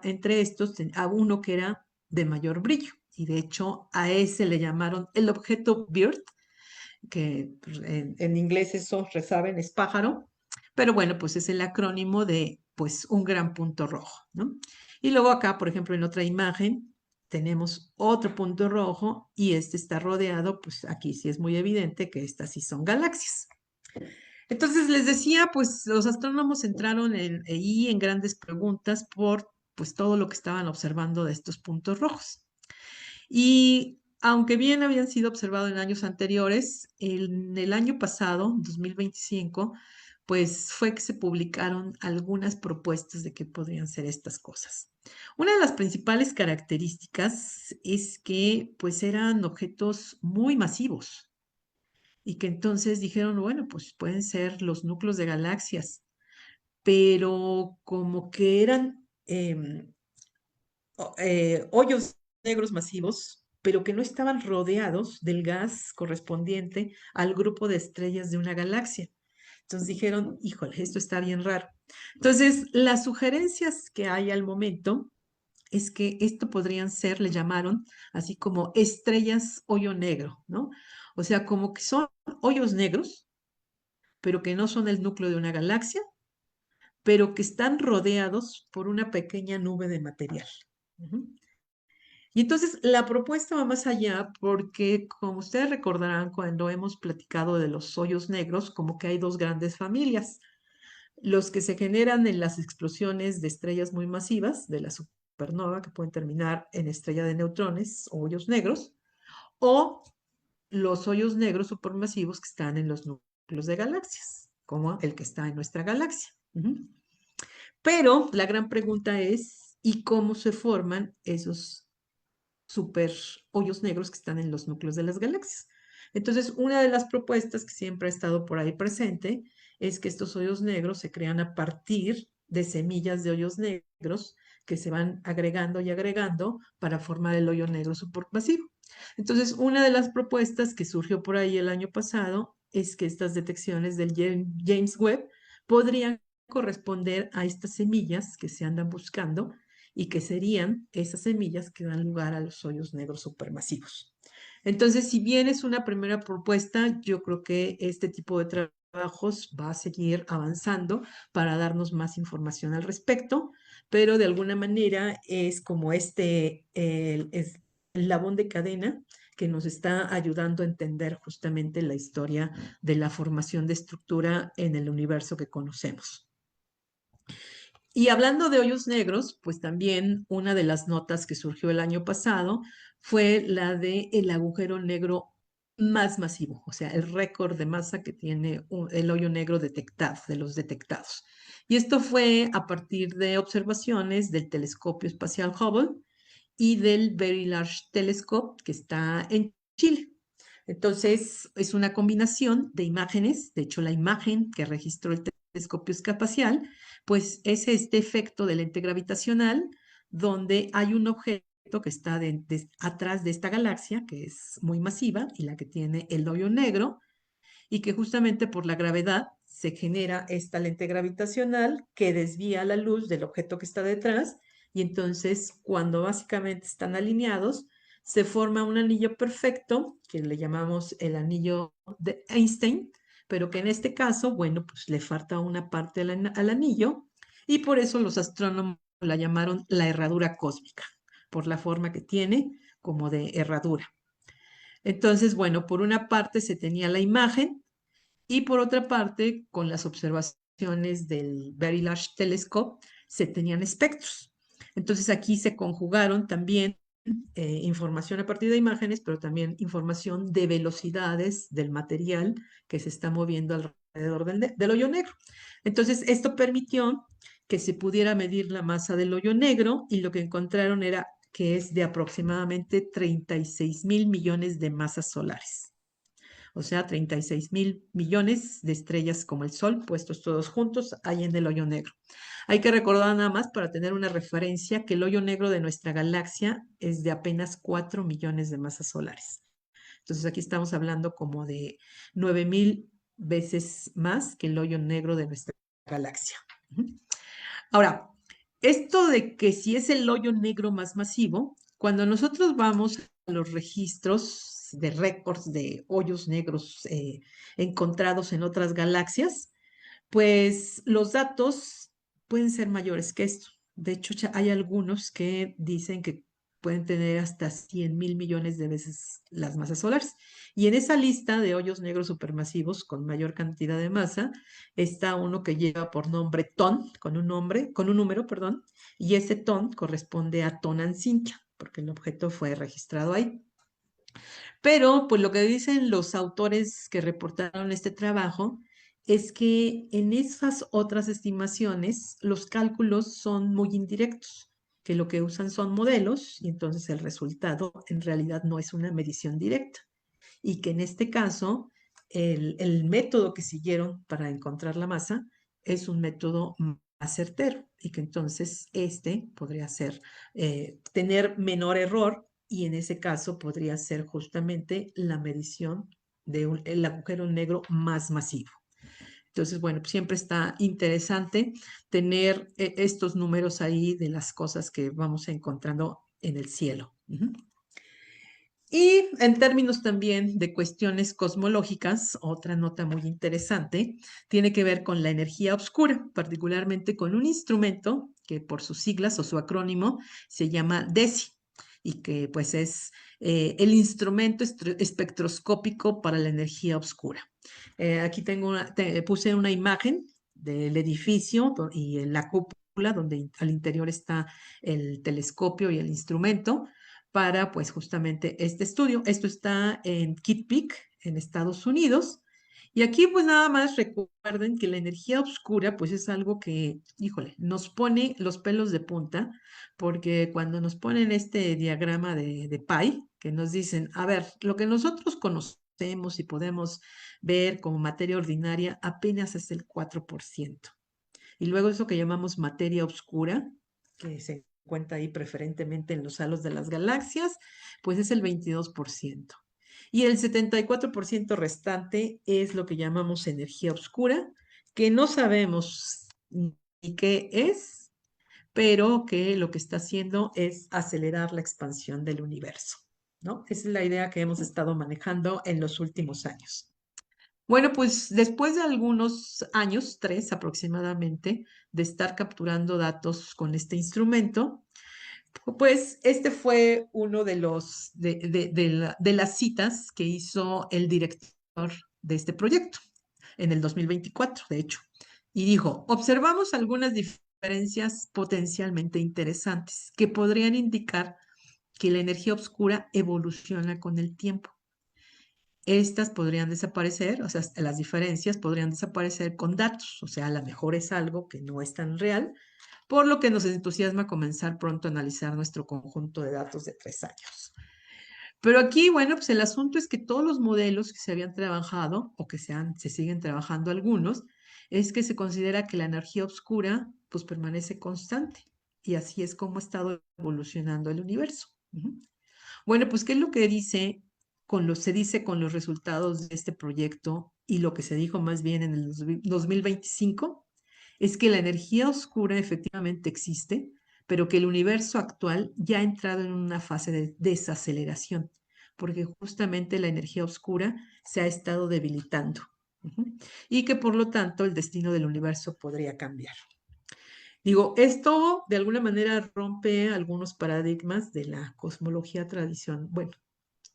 entre estos, a uno que era de mayor brillo. Y de hecho, a ese le llamaron el objeto BIRD, que pues, en inglés eso, saben, es pájaro, pero bueno, pues es el acrónimo de pues un gran punto rojo, ¿no? Y luego acá, por ejemplo, en otra imagen tenemos otro punto rojo y este está rodeado, pues aquí sí es muy evidente que estas sí son galaxias. Entonces les decía, pues los astrónomos entraron ahí en grandes preguntas por pues todo lo que estaban observando de estos puntos rojos. Y aunque bien habían sido observados en años anteriores, en el año pasado, 2025, pues fue que se publicaron algunas propuestas de qué podrían ser estas cosas. Una de las principales características es que pues eran objetos muy masivos y que entonces dijeron, bueno, pues pueden ser los núcleos de galaxias, pero como que eran hoyos negros masivos, pero que no estaban rodeados del gas correspondiente al grupo de estrellas de una galaxia. Entonces dijeron, híjole, esto está bien raro. Entonces, las sugerencias que hay al momento es que esto podrían ser, le llamaron así como estrellas hoyo negro, ¿no? O sea, como que son hoyos negros, pero que no son el núcleo de una galaxia, pero que están rodeados por una pequeña nube de material. Ujú. Y entonces la propuesta va más allá porque, como ustedes recordarán, cuando hemos platicado de los hoyos negros, como que hay dos grandes familias, los que se generan en las explosiones de estrellas muy masivas, de las supernova que pueden terminar en estrella de neutrones o hoyos negros, o los hoyos negros supermasivos que están en los núcleos de galaxias, como el que está en nuestra galaxia. Pero la gran pregunta es, ¿y cómo se forman esos super hoyos negros que están en los núcleos de las galaxias? Entonces, una de las propuestas que siempre ha estado por ahí presente es que estos hoyos negros se crean a partir de semillas de hoyos negros que se van agregando y agregando para formar el hoyo negro supermasivo. Entonces, una de las propuestas que surgió por ahí el año pasado es que estas detecciones del James Webb podrían corresponder a estas semillas que se andan buscando y que serían esas semillas que dan lugar a los hoyos negros supermasivos. Entonces, si bien es una primera propuesta, yo creo que este tipo de trabajos va a seguir avanzando para darnos más información al respecto, pero de alguna manera es como es el labón de cadena que nos está ayudando a entender justamente la historia de la formación de estructura en el universo que conocemos. Y hablando de hoyos negros, pues también una de las notas que surgió el año pasado fue la de el agujero negro más masivo, o sea, el récord de masa que tiene el hoyo negro detectado, de los detectados. Y esto fue a partir de observaciones del telescopio espacial Hubble y del Very Large Telescope que está en Chile. Entonces, es una combinación de imágenes, de hecho, la imagen que registró el telescopio espacial, pues es este efecto de lente gravitacional, donde hay un objeto que está atrás de esta galaxia, que es muy masiva y la que tiene el hoyo negro, y que justamente por la gravedad se genera esta lente gravitacional que desvía la luz del objeto que está detrás, y entonces cuando básicamente están alineados, se forma un anillo perfecto, que le llamamos el anillo de Einstein, pero que en este caso, bueno, pues le falta una parte al anillo, y por eso los astrónomos la llamaron la herradura cósmica, por la forma que tiene como de herradura. Entonces, bueno, por una parte se tenía la imagen, y por otra parte, con las observaciones del Very Large Telescope, se tenían espectros. Entonces aquí se conjugaron también información a partir de imágenes, pero también información de velocidades del material que se está moviendo alrededor del hoyo negro. Entonces esto permitió que se pudiera medir la masa del hoyo negro, y lo que encontraron era que es de aproximadamente 36 mil millones de masas solares, o sea, 36 mil millones de estrellas como el Sol, puestos todos juntos ahí en el hoyo negro. Hay que recordar nada más para tener una referencia que el hoyo negro de nuestra galaxia es de apenas 4 millones de masas solares. Entonces aquí estamos hablando como de 9,000 veces más que el hoyo negro de nuestra galaxia. Ahora, esto de que si es el hoyo negro más masivo, cuando nosotros vamos a los registros de récords de hoyos negros encontrados en otras galaxias, pues los datos pueden ser mayores que esto. De hecho, ya hay algunos que dicen que pueden tener hasta 100,000 millones de veces las masas solares. Y en esa lista de hoyos negros supermasivos con mayor cantidad de masa está uno que lleva por nombre TON, con un número, perdón, y ese TON corresponde a Tonancincha, porque el objeto fue registrado ahí. Pero, pues lo que dicen los autores que reportaron este trabajo es que en esas otras estimaciones los cálculos son muy indirectos, que lo que usan son modelos y entonces el resultado en realidad no es una medición directa, y que en este caso el método que siguieron para encontrar la masa es un método más certero, y que entonces este podría ser tener menor error, y en ese caso podría ser justamente la medición el agujero negro más masivo. Entonces, bueno, siempre está interesante tener estos números ahí de las cosas que vamos encontrando en el cielo. Y en términos también de cuestiones cosmológicas, otra nota muy interesante tiene que ver con la energía oscura, particularmente con un instrumento que por sus siglas o su acrónimo se llama DESI, y que pues es el instrumento espectroscópico para la energía oscura. Aquí puse una imagen del edificio y en la cúpula cápsula donde al interior está el telescopio y el instrumento para pues justamente este estudio. Esto está en Kitt Peak, en Estados Unidos. Y aquí pues nada más recuerden que la energía oscura pues es algo que, híjole, nos pone los pelos de punta, porque cuando nos ponen este diagrama de Pi, que nos dicen, a ver, lo que nosotros conocemos y podemos ver como materia ordinaria apenas es el 4%. Y luego eso que llamamos materia oscura, que se encuentra ahí preferentemente en los halos de las galaxias, pues es el 22%. Y el 74% restante es lo que llamamos energía oscura, que no sabemos ni qué es, pero que lo que está haciendo es acelerar la expansión del universo, ¿no? Esa es la idea que hemos estado manejando en los últimos años. Bueno, pues después de algunos años, 3 aproximadamente, de estar capturando datos con este instrumento, pues este fue uno de los de las citas que hizo el director de este proyecto en el 2024, de hecho, y dijo, observamos algunas diferencias potencialmente interesantes que podrían indicar que la energía oscura evoluciona con el tiempo. Estas podrían desaparecer, o sea, las diferencias podrían desaparecer con datos, o sea, a lo mejor es algo que no es tan real, por lo que nos entusiasma comenzar pronto a analizar nuestro conjunto de datos de 3 años. Pero aquí, bueno, pues el asunto es que todos los modelos que se habían trabajado, o que se siguen trabajando algunos, es que se considera que la energía oscura, pues permanece constante, y así es como ha estado evolucionando el universo. Bueno, pues, ¿qué es lo que se dice con los resultados de este proyecto y lo que se dijo más bien en el 2025? Es que la energía oscura efectivamente existe, pero que el universo actual ya ha entrado en una fase de desaceleración, porque justamente la energía oscura se ha estado debilitando. Y que por lo tanto el destino del universo podría cambiar. Digo, esto de alguna manera rompe algunos paradigmas de la cosmología tradicional, bueno,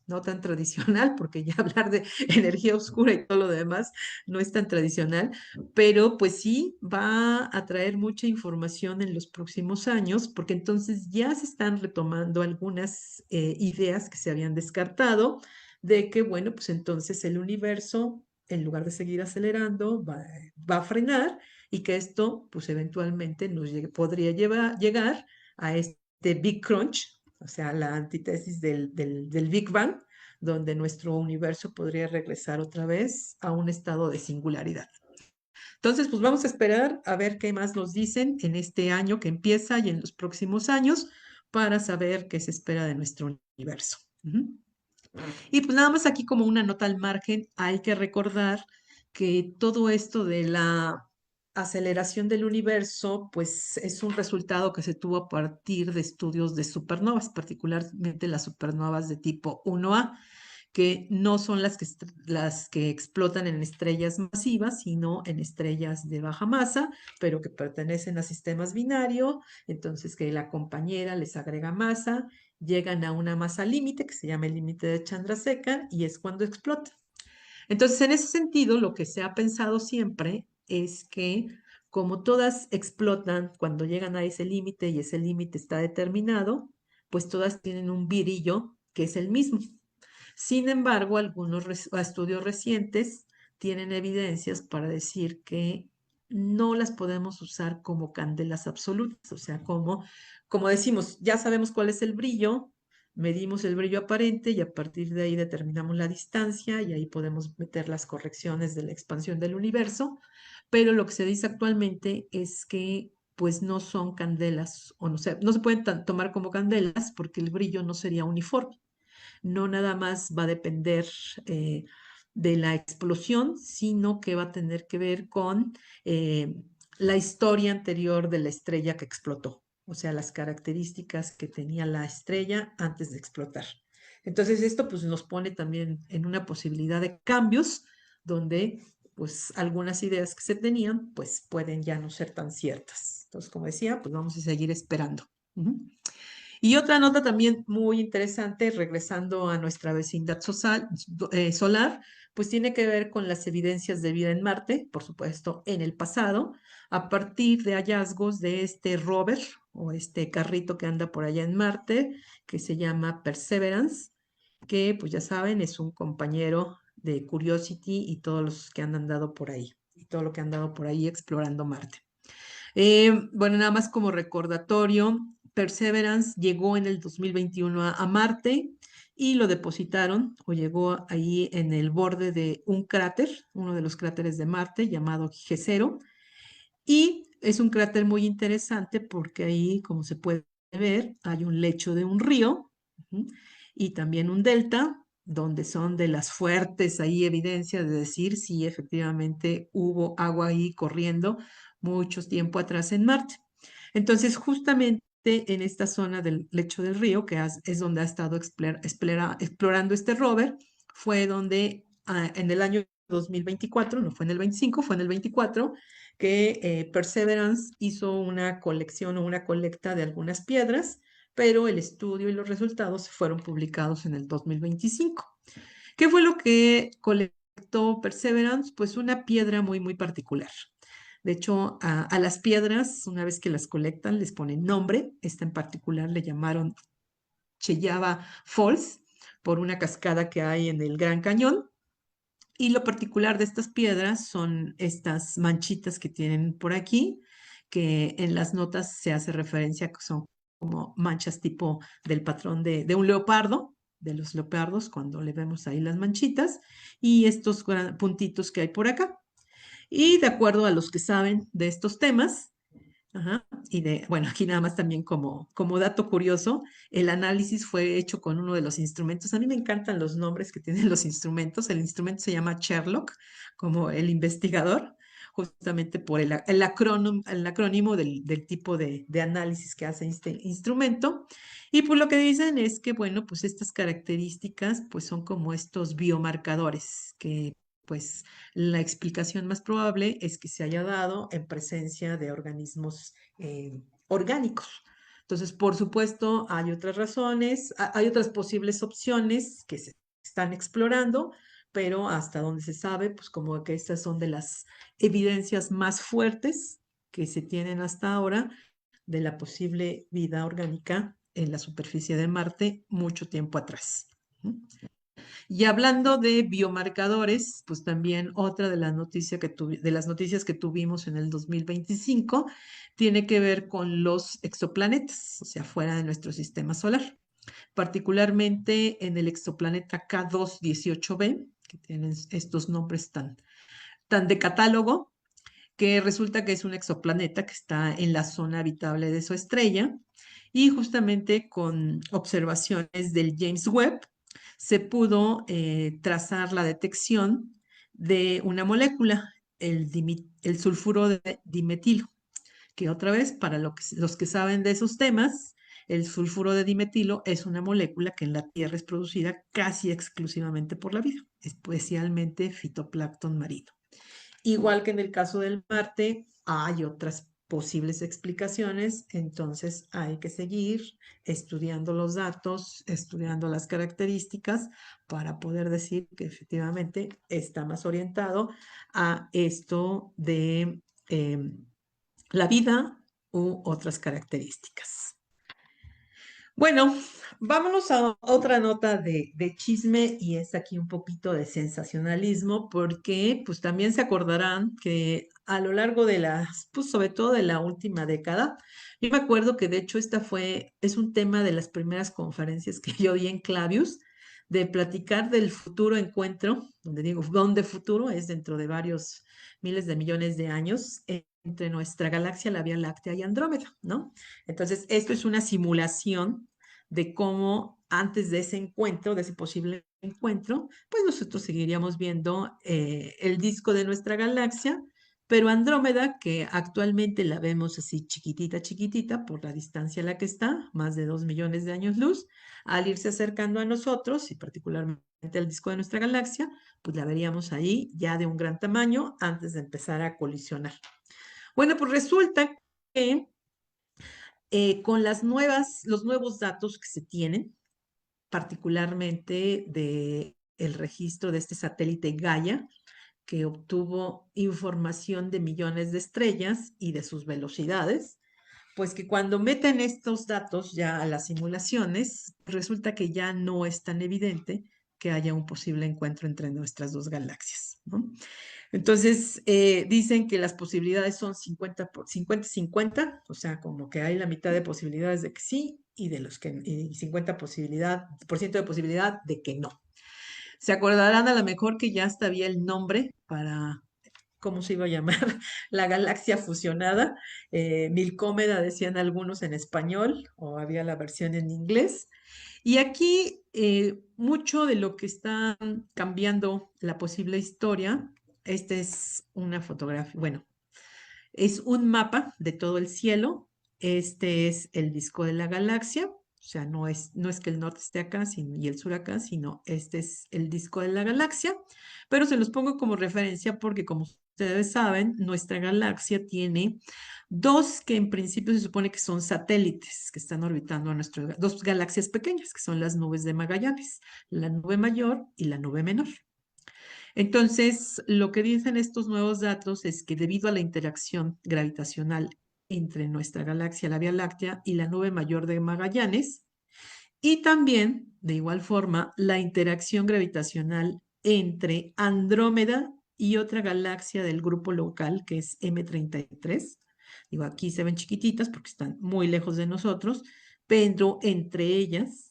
no tan tradicional, porque ya hablar de energía oscura y todo lo demás no es tan tradicional, pero pues sí va a traer mucha información en los próximos años, porque entonces ya se están retomando algunas ideas que se habían descartado de que, bueno, pues entonces el universo, en lugar de seguir acelerando, va a frenar y que esto, pues eventualmente podría llegar a este Big Crunch, o sea, la antítesis del Big Bang, donde nuestro universo podría regresar otra vez a un estado de singularidad. Entonces, pues vamos a esperar a ver qué más nos dicen en este año que empieza y en los próximos años para saber qué se espera de nuestro universo. Y pues nada más aquí como una nota al margen, hay que recordar que todo esto de la aceleración del universo, pues es un resultado que se tuvo a partir de estudios de supernovas, particularmente las supernovas de tipo 1A, que no son las que explotan en estrellas masivas, sino en estrellas de baja masa, pero que pertenecen a sistemas binarios, entonces que la compañera les agrega masa, llegan a una masa límite, que se llama el límite de Chandrasekhar, y es cuando explota. Entonces, en ese sentido, lo que se ha pensado siempre es que como todas explotan cuando llegan a ese límite y ese límite está determinado, pues todas tienen un virillo que es el mismo. Sin embargo, algunos estudios recientes tienen evidencias para decir que no las podemos usar como candelas absolutas, o sea, como decimos, ya sabemos cuál es el brillo, medimos el brillo aparente y a partir de ahí determinamos la distancia y ahí podemos meter las correcciones de la expansión del universo, pero lo que se dice actualmente es que pues no son candelas o no se pueden tomar como candelas porque el brillo no sería uniforme. No nada más va a depender eh, de la explosión, sino que va a tener que ver con la historia anterior de la estrella que explotó, o sea, las características que tenía la estrella antes de explotar. Entonces, esto pues nos pone también en una posibilidad de cambios donde pues algunas ideas que se tenían pues pueden ya no ser tan ciertas. Entonces, como decía, pues vamos a seguir esperando. Y otra nota también muy interesante, regresando a nuestra vecindad solar, pues tiene que ver con las evidencias de vida en Marte, por supuesto, en el pasado, a partir de hallazgos de este rover o este carrito que anda por allá en Marte, que se llama Perseverance, que pues ya saben, es un compañero de Curiosity y todos los que han andado por ahí, y todo lo que han andado por ahí explorando Marte. Bueno, nada más como recordatorio, Perseverance llegó en el 2021 a Marte y lo depositaron o llegó ahí en el borde de un cráter, uno de los cráteres de Marte llamado G0. Y es un cráter muy interesante porque ahí, como se puede ver, hay un lecho de un río, ujú, y también un delta, donde son de las fuertes ahí evidencias de decir si efectivamente hubo agua ahí corriendo mucho tiempo atrás en Marte. Entonces, justamente en esta zona del lecho del río, que es donde ha estado explorando este rover, fue donde en el año 2024, no fue en el 25, fue en el 24, que Perseverance hizo una colección o una colecta de algunas piedras, pero el estudio y los resultados fueron publicados en el 2025. ¿Qué fue lo que colectó Perseverance? Pues una piedra muy, muy particular. De hecho, a las piedras, una vez que las colectan, les ponen nombre. Esta en particular le llamaron Cheyava Falls por una cascada que hay en el Gran Cañón. Y lo particular de estas piedras son estas manchitas que tienen por aquí, que en las notas se hace referencia que son como manchas tipo del patrón de un leopardo, de los leopardos, cuando le vemos ahí las manchitas, y estos puntitos que hay por acá. Y de acuerdo a los que saben de estos temas, ajá, y bueno, aquí nada más también como dato curioso, el análisis fue hecho con uno de los instrumentos. A mí me encantan los nombres que tienen los instrumentos. El instrumento se llama Sherlock, como el investigador, justamente por el acrónimo del tipo de análisis que hace este instrumento. Y pues lo que dicen es que, bueno, pues estas características pues son como estos biomarcadores que pues la explicación más probable es que se haya dado en presencia de organismos orgánicos. Entonces, por supuesto, hay otras razones, hay otras posibles opciones que se están explorando, pero hasta donde se sabe, pues como que estas son de las evidencias más fuertes que se tienen hasta ahora de la posible vida orgánica en la superficie de Marte mucho tiempo atrás. Y hablando de biomarcadores, pues también otra de las noticias de las noticias que tuvimos en el 2025 tiene que ver con los exoplanetas, o sea, fuera de nuestro sistema solar, particularmente en el exoplaneta K218b, que tienen estos nombres tan de catálogo, que resulta que es un exoplaneta que está en la zona habitable de su estrella y justamente con observaciones del James Webb se pudo trazar la detección de una molécula, el sulfuro de dimetilo, que otra vez, para los que saben de esos temas, el sulfuro de dimetilo es una molécula que en la Tierra es producida casi exclusivamente por la vida, especialmente fitoplancton marino. Igual que en el caso del Marte, hay otras posibles explicaciones, entonces hay que seguir estudiando los datos, estudiando las características para poder decir que efectivamente está más orientado a esto de la vida u otras características. Bueno, vámonos a otra nota de chisme y es aquí un poquito de sensacionalismo porque pues también se acordarán que a lo largo de pues sobre todo de la última década, yo me acuerdo que de hecho es un tema de las primeras conferencias que yo di en Clavius, de platicar del futuro encuentro, donde digo, ¿dónde futuro? Es dentro de varios miles de millones de años entre nuestra galaxia, la Vía Láctea y Andrómeda, ¿no? Entonces, esto es una simulación de cómo antes de ese encuentro, de ese posible encuentro, pues nosotros seguiríamos viendo el disco de nuestra galaxia, pero Andrómeda, que actualmente la vemos así chiquitita, chiquitita, por la distancia a la que está, más de 2 millones de años luz, al irse acercando a nosotros, y particularmente al disco de nuestra galaxia, pues la veríamos ahí ya de un gran tamaño antes de empezar a colisionar. Bueno, pues resulta que con los nuevos datos que se tienen, particularmente de el registro de este satélite Gaia, que obtuvo información de millones de estrellas y de sus velocidades, pues que cuando meten estos datos ya a las simulaciones, resulta que ya no es tan evidente que haya un posible encuentro entre nuestras dos galaxias, ¿no? Entonces, dicen que las posibilidades son 50-50, o sea, como que hay la mitad de posibilidades de que sí y de los que y 50% de posibilidad de que no. Se acordarán a lo mejor que ya hasta había el nombre para cómo se iba a llamar la galaxia fusionada. Milcómeda decían algunos en español, o había la versión en inglés. Y aquí mucho de lo que está cambiando la posible historia, esta es una fotografía, bueno, es un mapa de todo el cielo. Este es el disco de la galaxia. O sea, no es que el norte esté acá y el sur acá, sino este es el disco de la galaxia. Pero se los pongo como referencia porque, como ustedes saben, nuestra galaxia tiene dos que en principio se supone que son satélites que están orbitando a nuestras dos galaxias pequeñas, que son las nubes de Magallanes, la nube mayor y la nube menor. Entonces, lo que dicen estos nuevos datos es que debido a la interacción gravitacional entre nuestra galaxia, la Vía Láctea, y la nube mayor de Magallanes, y también, de igual forma, la interacción gravitacional entre Andrómeda y otra galaxia del grupo local, que es M33. Digo, aquí se ven chiquititas porque están muy lejos de nosotros, pero entre ellas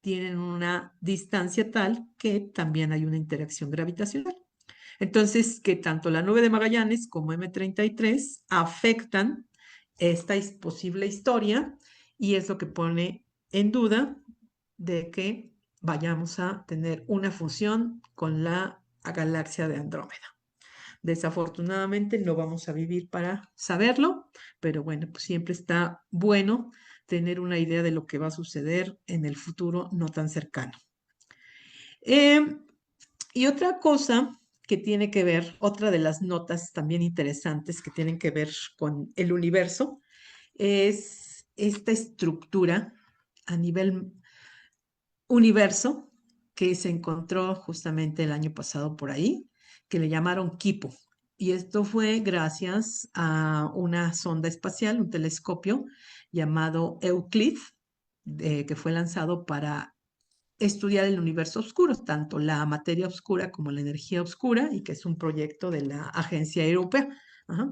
tienen una distancia tal que también hay una interacción gravitacional. Entonces, que tanto la nube de Magallanes como M33 afectan esta posible historia y es lo que pone en duda de que vayamos a tener una fusión con la galaxia de Andrómeda. Desafortunadamente no vamos a vivir para saberlo, pero bueno, pues siempre está bueno tener una idea de lo que va a suceder en el futuro no tan cercano. Y otra cosa que tiene que ver, otra de las notas también interesantes que tienen que ver con el universo, es esta estructura a nivel universo que se encontró justamente el año pasado por ahí, que le llamaron Kipo. Y esto fue gracias a una sonda espacial, un telescopio llamado Euclid, que fue lanzado para estudiar el universo oscuro, tanto la materia oscura como la energía oscura, y que es un proyecto de la Agencia Europea. Ajá.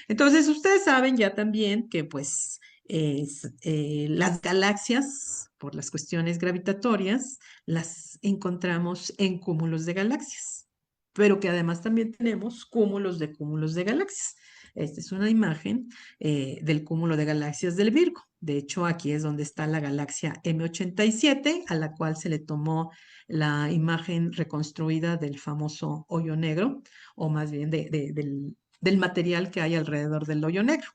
Entonces, ustedes saben ya también que pues las galaxias, por las cuestiones gravitatorias, las encontramos en cúmulos de galaxias, pero que además también tenemos cúmulos de galaxias. Esta es una imagen del cúmulo de galaxias del Virgo. De hecho, aquí es donde está la galaxia M87, a la cual se le tomó la imagen reconstruida del famoso hoyo negro, o más bien del material que hay alrededor del hoyo negro.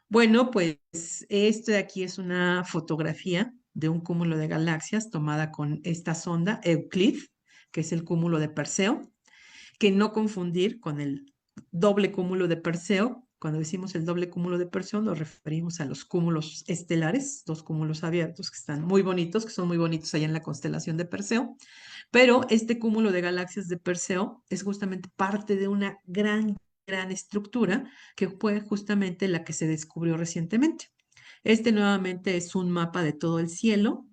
Bueno, pues esto de aquí es una fotografía de un cúmulo de galaxias tomada con esta sonda Euclid, que es el cúmulo de Perseo, que no confundir con el doble cúmulo de Perseo. Cuando decimos el doble cúmulo de Perseo, nos referimos a los cúmulos estelares, dos cúmulos abiertos que están muy bonitos, que son muy bonitos allá en la constelación de Perseo. Pero este cúmulo de galaxias de Perseo es justamente parte de una gran estructura que fue justamente la que se descubrió recientemente. Este nuevamente es un mapa de todo el cielo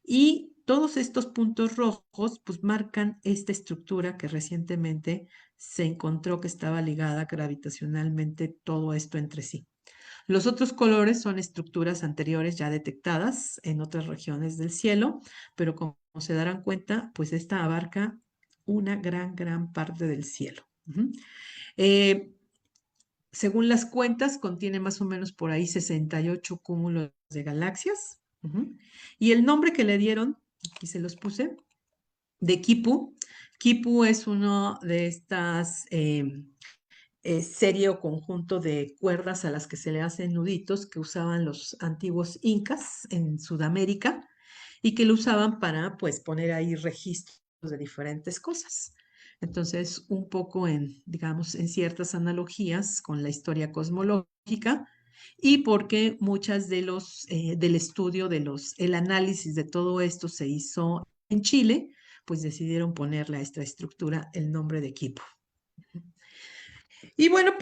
y todos estos puntos rojos pues marcan esta estructura que recientemente se encontró que estaba ligada gravitacionalmente todo esto entre sí. Los otros colores son estructuras anteriores ya detectadas en otras regiones del cielo, pero como se darán cuenta, pues esta abarca una gran parte del cielo. Eh, Según las cuentas, contiene más o menos por ahí 68 cúmulos de galaxias. Y el nombre que le dieron, aquí se los puse, de Kipu. Kipu es uno de estas serie o conjunto de cuerdas a las que se le hacen nuditos que usaban los antiguos incas en Sudamérica y que lo usaban para pues poner ahí registros de diferentes cosas. Entonces, un poco en, digamos, en ciertas analogías con la historia cosmológica, y porque muchas del estudio, el análisis de todo esto se hizo en Chile, pues decidieron ponerle a esta estructura el nombre de equipo. Y bueno,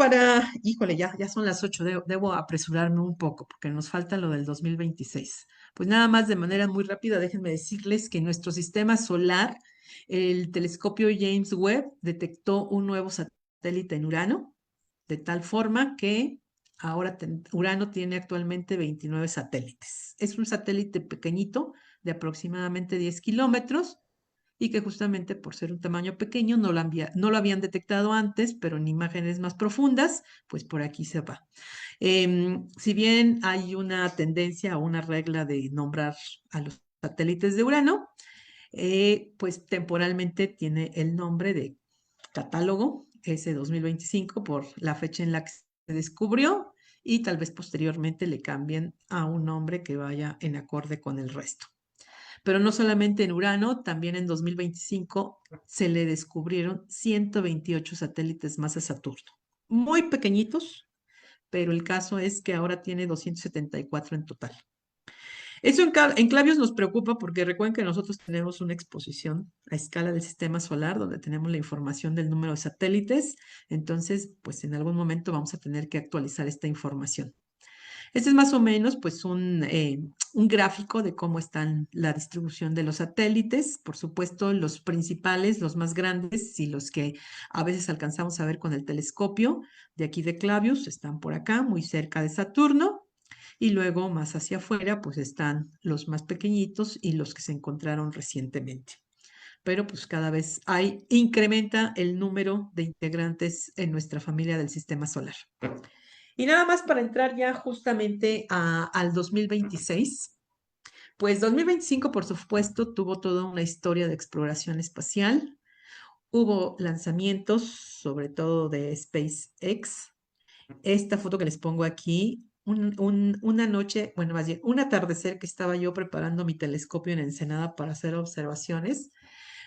híjole, ya son las 8, debo apresurarme un poco porque nos falta lo del 2026. Pues nada más de manera muy rápida, déjenme decirles que en nuestro sistema solar, el telescopio James Webb detectó un nuevo satélite en Urano, de tal forma que ahora Urano tiene actualmente 29 satélites. Es un satélite pequeñito de aproximadamente 10 kilómetros y que justamente por ser un tamaño pequeño no lo habían detectado antes, pero en imágenes más profundas, pues por aquí se va. Si bien hay una tendencia o una regla de nombrar a los satélites de Urano, pues temporalmente tiene el nombre de catálogo ese 2025 por la fecha en la que se descubrió y tal vez posteriormente le cambien a un nombre que vaya en acorde con el resto. Pero no solamente en Urano, también en 2025 se le descubrieron 128 satélites más a Saturno. Muy pequeñitos, pero el caso es que ahora tiene 274 en total. Eso en Clavius nos preocupa porque recuerden que nosotros tenemos una exposición a escala del sistema solar donde tenemos la información del número de satélites. Entonces, pues en algún momento vamos a tener que actualizar esta información. Este es más o menos pues un gráfico de cómo están la distribución de los satélites. Por supuesto, los principales, los más grandes y los que a veces alcanzamos a ver con el telescopio de aquí de Clavius están por acá, muy cerca de Saturno. Y luego más hacia afuera pues están los más pequeñitos y los que se encontraron recientemente. Pero pues cada vez incrementa el número de integrantes en nuestra familia del sistema solar. Y nada más para entrar ya justamente al 2026, pues 2025 por supuesto tuvo toda una historia de exploración espacial, hubo lanzamientos, sobre todo de SpaceX. Esta foto que les pongo aquí, una noche, bueno, más bien un atardecer que estaba yo preparando mi telescopio en Ensenada para hacer observaciones.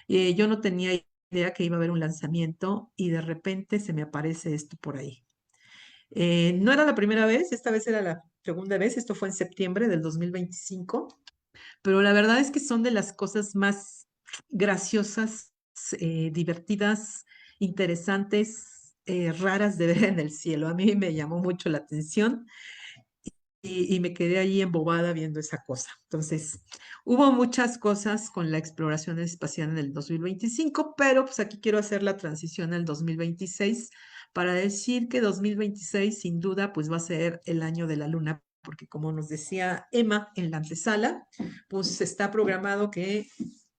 Yo no tenía idea que iba a haber un lanzamiento y de repente se me aparece esto por ahí. No era la primera vez, esta vez era la segunda vez, esto fue en septiembre del 2025, pero la verdad es que son de las cosas más graciosas, divertidas, interesantes, raras de ver en el cielo. A mí me llamó mucho la atención y me quedé ahí embobada viendo esa cosa. Entonces, hubo muchas cosas con la exploración espacial en el 2025, pero pues aquí quiero hacer la transición al 2026 para decir que 2026 sin duda pues va a ser el año de la luna, porque como nos decía Emma en la antesala, pues está programado que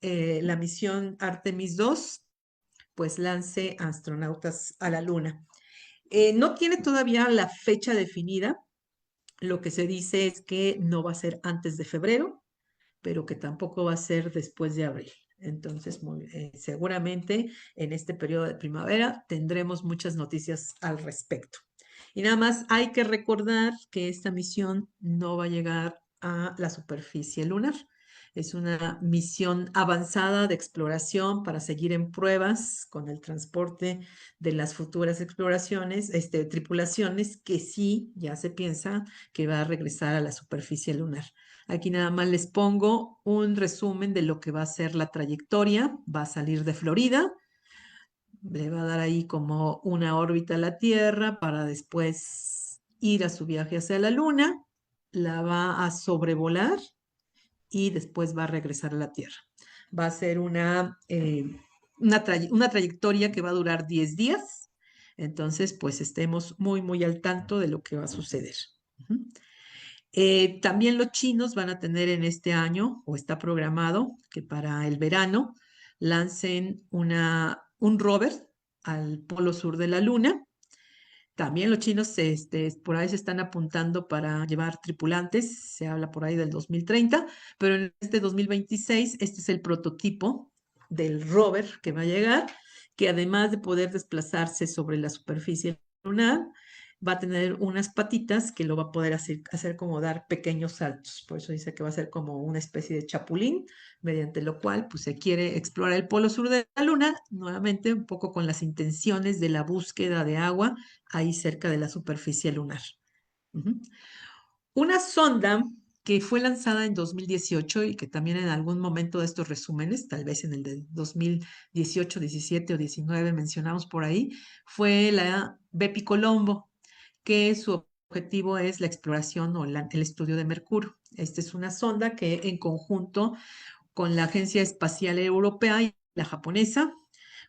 la misión Artemis 2 pues lance astronautas a la luna. No tiene todavía la fecha definida, lo que se dice es que no va a ser antes de febrero, pero que tampoco va a ser después de abril. Entonces, seguramente en este periodo de primavera tendremos muchas noticias al respecto. Y nada más hay que recordar que esta misión no va a llegar a la superficie lunar. Es una misión avanzada de exploración para seguir en pruebas con el transporte de las futuras exploraciones, tripulaciones que sí, ya se piensa que va a regresar a la superficie lunar. Aquí nada más les pongo un resumen de lo que va a ser la trayectoria. Va a salir de Florida, le va a dar ahí como una órbita a la Tierra para después ir a su viaje hacia la Luna, la va a sobrevolar y después va a regresar a la Tierra. Va a ser una trayectoria que va a durar 10 días. Entonces, pues estemos muy, muy al tanto de lo que va a suceder. También los chinos van a tener en este año, o está programado, que para el verano lancen un rover al polo sur de la Luna. También los chinos por ahí se están apuntando para llevar tripulantes, se habla por ahí del 2030, pero en este 2026 este es el prototipo del rover que va a llegar, que además de poder desplazarse sobre la superficie lunar, va a tener unas patitas que lo va a poder hacer como dar pequeños saltos. Por eso dice que va a ser como una especie de chapulín, mediante lo cual pues, se quiere explorar el polo sur de la Luna, nuevamente un poco con las intenciones de la búsqueda de agua ahí cerca de la superficie lunar. Ujú. Una sonda que fue lanzada en 2018 y que también en algún momento de estos resúmenes, tal vez en el de 2018, 17 o 19 mencionamos por ahí, fue la Bepi Colombo, que su objetivo es la exploración o el estudio de Mercurio. Esta es una sonda que en conjunto con la Agencia Espacial Europea y la japonesa,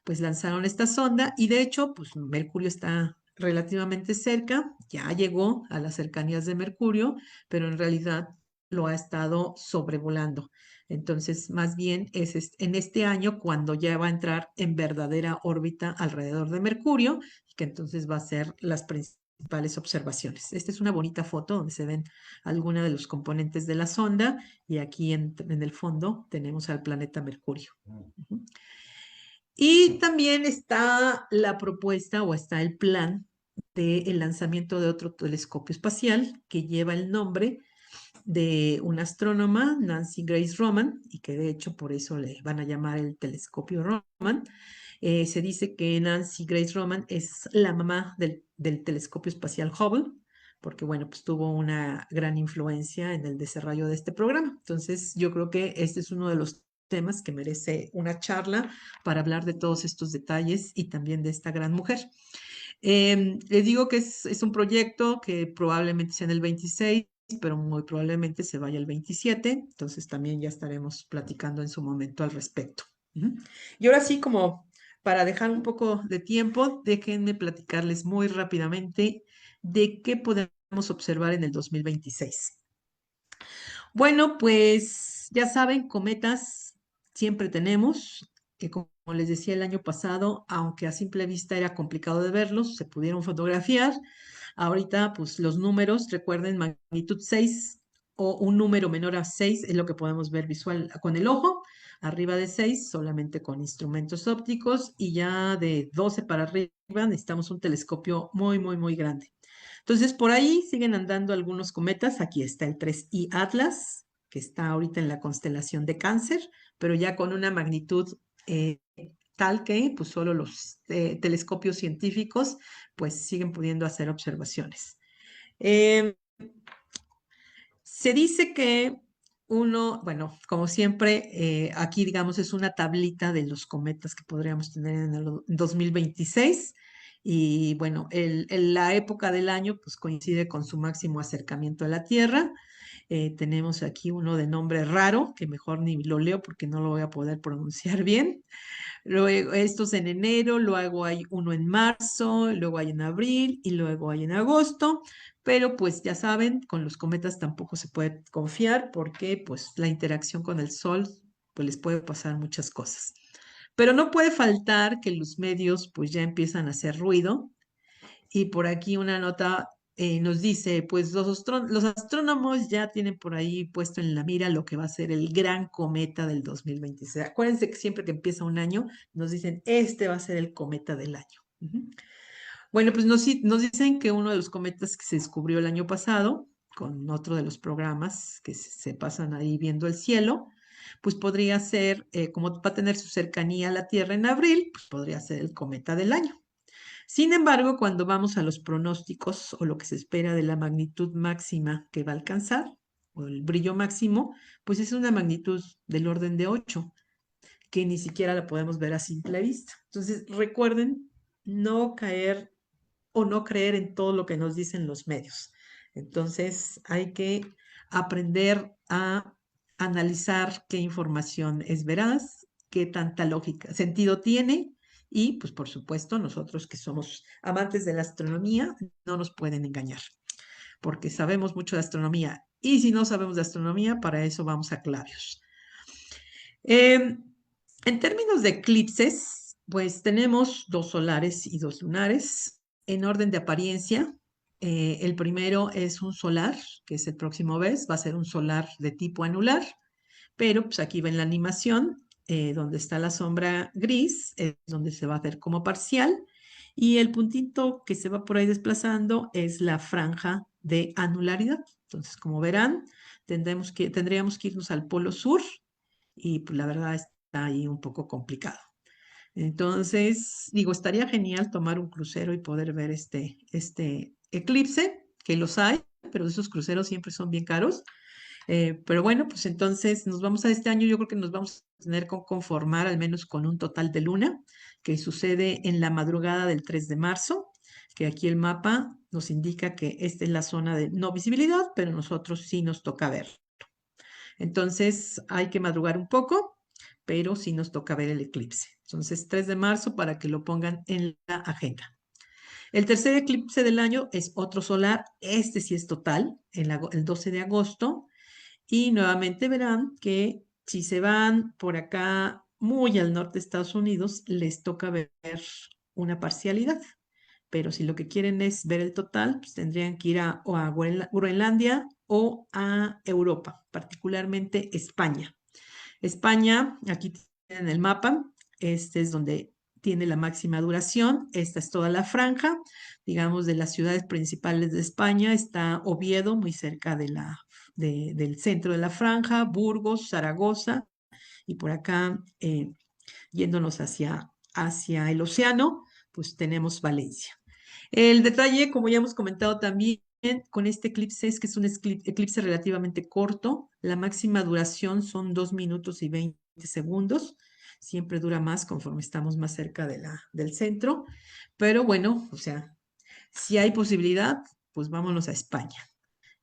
pues lanzaron esta sonda y de hecho, pues Mercurio está relativamente cerca, ya llegó a las cercanías de Mercurio, pero en realidad lo ha estado sobrevolando. Entonces, más bien es en este año cuando ya va a entrar en verdadera órbita alrededor de Mercurio, que entonces va a ser las principales observaciones. Esta es una bonita foto donde se ven algunos de los componentes de la sonda y aquí en el fondo tenemos al planeta Mercurio. Ujú. Y también está la propuesta o está el plan del lanzamiento de otro telescopio espacial que lleva el nombre de una astrónoma, Nancy Grace Roman, y que de hecho por eso le van a llamar el telescopio Roman. Se dice que Nancy Grace Roman es la mamá del telescopio espacial Hubble, porque bueno, pues tuvo una gran influencia en el desarrollo de este programa. Entonces, yo creo que este es uno de los temas que merece una charla para hablar de todos estos detalles y también de esta gran mujer. Les digo que es un proyecto que probablemente sea en el 26, pero muy probablemente se vaya el 27, entonces también ya estaremos platicando en su momento al respecto. Ujú. Y ahora sí, como para dejar un poco de tiempo, déjenme platicarles muy rápidamente de qué podemos observar en el 2026. Bueno, pues ya saben, cometas siempre tenemos, que como les decía el año pasado, aunque a simple vista era complicado de verlos, se pudieron fotografiar. Ahorita, pues los números, recuerden, magnitud 6 o un número menor a 6 es lo que podemos ver visual con el ojo. Arriba de 6 solamente con instrumentos ópticos y ya de 12 para arriba necesitamos un telescopio muy, muy, muy grande. Entonces, por ahí siguen andando algunos cometas. Aquí está el 3I Atlas, que está ahorita en la constelación de Cáncer, pero ya con una magnitud tal que pues solo los telescopios científicos pues siguen pudiendo hacer observaciones. Eh, Se dice que uno, bueno, como siempre, aquí digamos es una tablita de los cometas que podríamos tener en el 2026 y bueno, la época del año pues coincide con su máximo acercamiento a la Tierra. Tenemos aquí uno de nombre raro, que mejor ni lo leo porque no lo voy a poder pronunciar bien. Luego, estos en enero, luego hay uno en marzo, luego hay en abril y luego hay en agosto. Pero pues ya saben, con los cometas tampoco se puede confiar porque pues la interacción con el Sol pues les puede pasar muchas cosas. Pero no puede faltar que los medios pues ya empiezan a hacer ruido y por aquí una nota nos dice, pues los astrónomos ya tienen por ahí puesto en la mira lo que va a ser el gran cometa del 2026. Acuérdense que siempre que empieza un año nos dicen, este va a ser el cometa del año. Ujú. Bueno, pues nos dicen que uno de los cometas que se descubrió el año pasado, con otro de los programas que se pasan ahí viendo el cielo, pues podría ser, como va a tener su cercanía a la Tierra en abril, pues podría ser el cometa del año. Sin embargo, cuando vamos a los pronósticos o lo que se espera de la magnitud máxima que va a alcanzar, o el brillo máximo, pues es una magnitud del orden de 8, que ni siquiera la podemos ver a simple vista. Entonces, recuerden no caer o no creer en todo lo que nos dicen los medios. Entonces, hay que aprender a analizar qué información es veraz, qué tanta lógica, sentido tiene y, pues, por supuesto, nosotros que somos amantes de la astronomía, no nos pueden engañar, porque sabemos mucho de astronomía y si no sabemos de astronomía, para eso vamos a Clavios. En términos de eclipses, pues tenemos dos solares y dos lunares. En orden de apariencia, el primero es un solar, que es el próximo mes, va a ser un solar de tipo anular, pero pues aquí ven la animación, donde está la sombra gris, es donde se va a ver como parcial, y el puntito que se va por ahí desplazando es la franja de anularidad. Entonces, como verán, tendríamos que irnos al polo sur y pues la verdad está ahí un poco complicado. Entonces, digo, estaría genial tomar un crucero y poder ver este eclipse, que los hay, pero esos cruceros siempre son bien caros. Pero bueno, pues entonces nos vamos a este año, yo creo que nos vamos a tener que conformar al menos con un total de luna, que sucede en la madrugada del 3 de marzo, que aquí el mapa nos indica que esta es la zona de no visibilidad, pero nosotros sí nos toca ver. Entonces hay que madrugar un poco, pero sí nos toca ver el eclipse. Entonces 3 de marzo para que lo pongan en la agenda. El tercer eclipse del año es otro solar, este sí es total, el 12 de agosto, y nuevamente verán que si se van por acá muy al norte de Estados Unidos, les toca ver una parcialidad. Pero si lo que quieren es ver el total, pues tendrían que ir o a Groenlandia o a Europa, particularmente España. España, aquí tienen el mapa, este es donde tiene la máxima duración, esta es toda la franja, digamos, de las ciudades principales de España, está Oviedo, muy cerca del centro de la franja, Burgos, Zaragoza, y por acá, yéndonos hacia el océano, pues tenemos Valencia. El detalle, como ya hemos comentado también, con este eclipse es que es un eclipse relativamente corto. La máxima duración son 2 minutos y 20 segundos. Siempre dura más conforme estamos más cerca del centro. Pero bueno, o sea, si hay posibilidad, pues vámonos a España.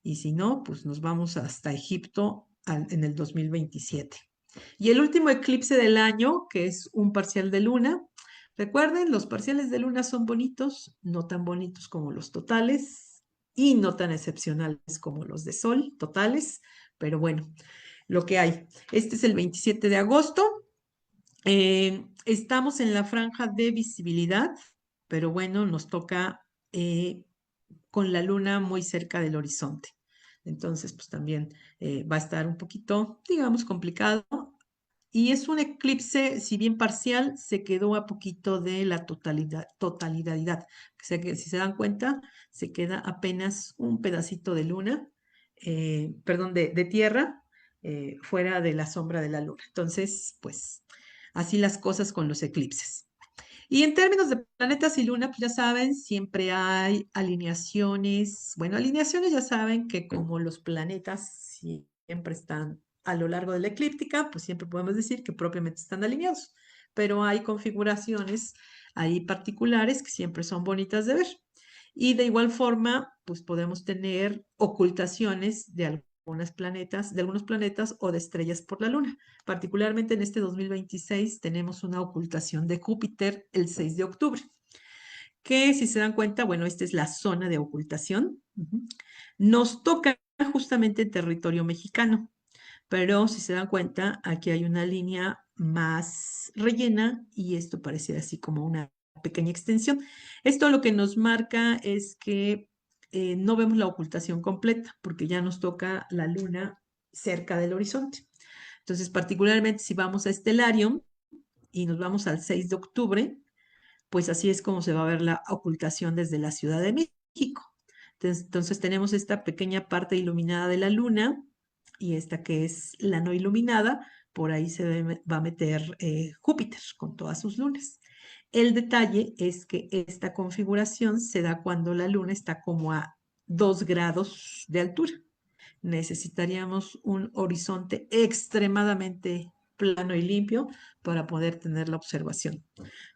Y si no, pues nos vamos hasta Egipto en el 2027. Y el último eclipse del año, que es un parcial de luna. Recuerden, los parciales de luna son bonitos, no tan bonitos como los totales y no tan excepcionales como los de sol totales, pero bueno, lo que hay. Este es el 27 de agosto. Estamos en la franja de visibilidad, pero bueno, nos toca con la luna muy cerca del horizonte. Entonces, pues también va a estar un poquito, digamos, complicado. Y es un eclipse, si bien parcial, se quedó a poquito de la totalidad. O sea que si se dan cuenta, se queda apenas un pedacito de luna, perdón, de tierra, fuera de la sombra de la luna. Entonces, pues así las cosas con los eclipses. Y en términos de planetas y luna, pues ya saben, siempre hay alineaciones. Bueno, alineaciones ya saben que como los planetas siempre están a lo largo de la eclíptica, pues siempre podemos decir que propiamente están alineados. Pero hay configuraciones ahí particulares que siempre son bonitas de ver. Y de igual forma, pues podemos tener ocultaciones de algunos planetas o de estrellas por la luna. Particularmente en este 2026 tenemos una ocultación de Júpiter el 6 de octubre, que si se dan cuenta, bueno, esta es la zona de ocultación. Nos toca justamente en territorio mexicano, pero si se dan cuenta, aquí hay una línea más rellena y esto parece así como una pequeña extensión. Esto lo que nos marca es que no vemos la ocultación completa porque ya nos toca la luna cerca del horizonte. Entonces, particularmente si vamos a Stellarium y nos vamos al 6 de octubre, pues así es como se va a ver la ocultación desde la Ciudad de México. Entonces tenemos esta pequeña parte iluminada de la luna y esta que es la no iluminada, por ahí va a meter Júpiter con todas sus lunas. El detalle es que esta configuración se da cuando la luna está como a 2 grados de altura. Necesitaríamos un horizonte extremadamente plano y limpio para poder tener la observación.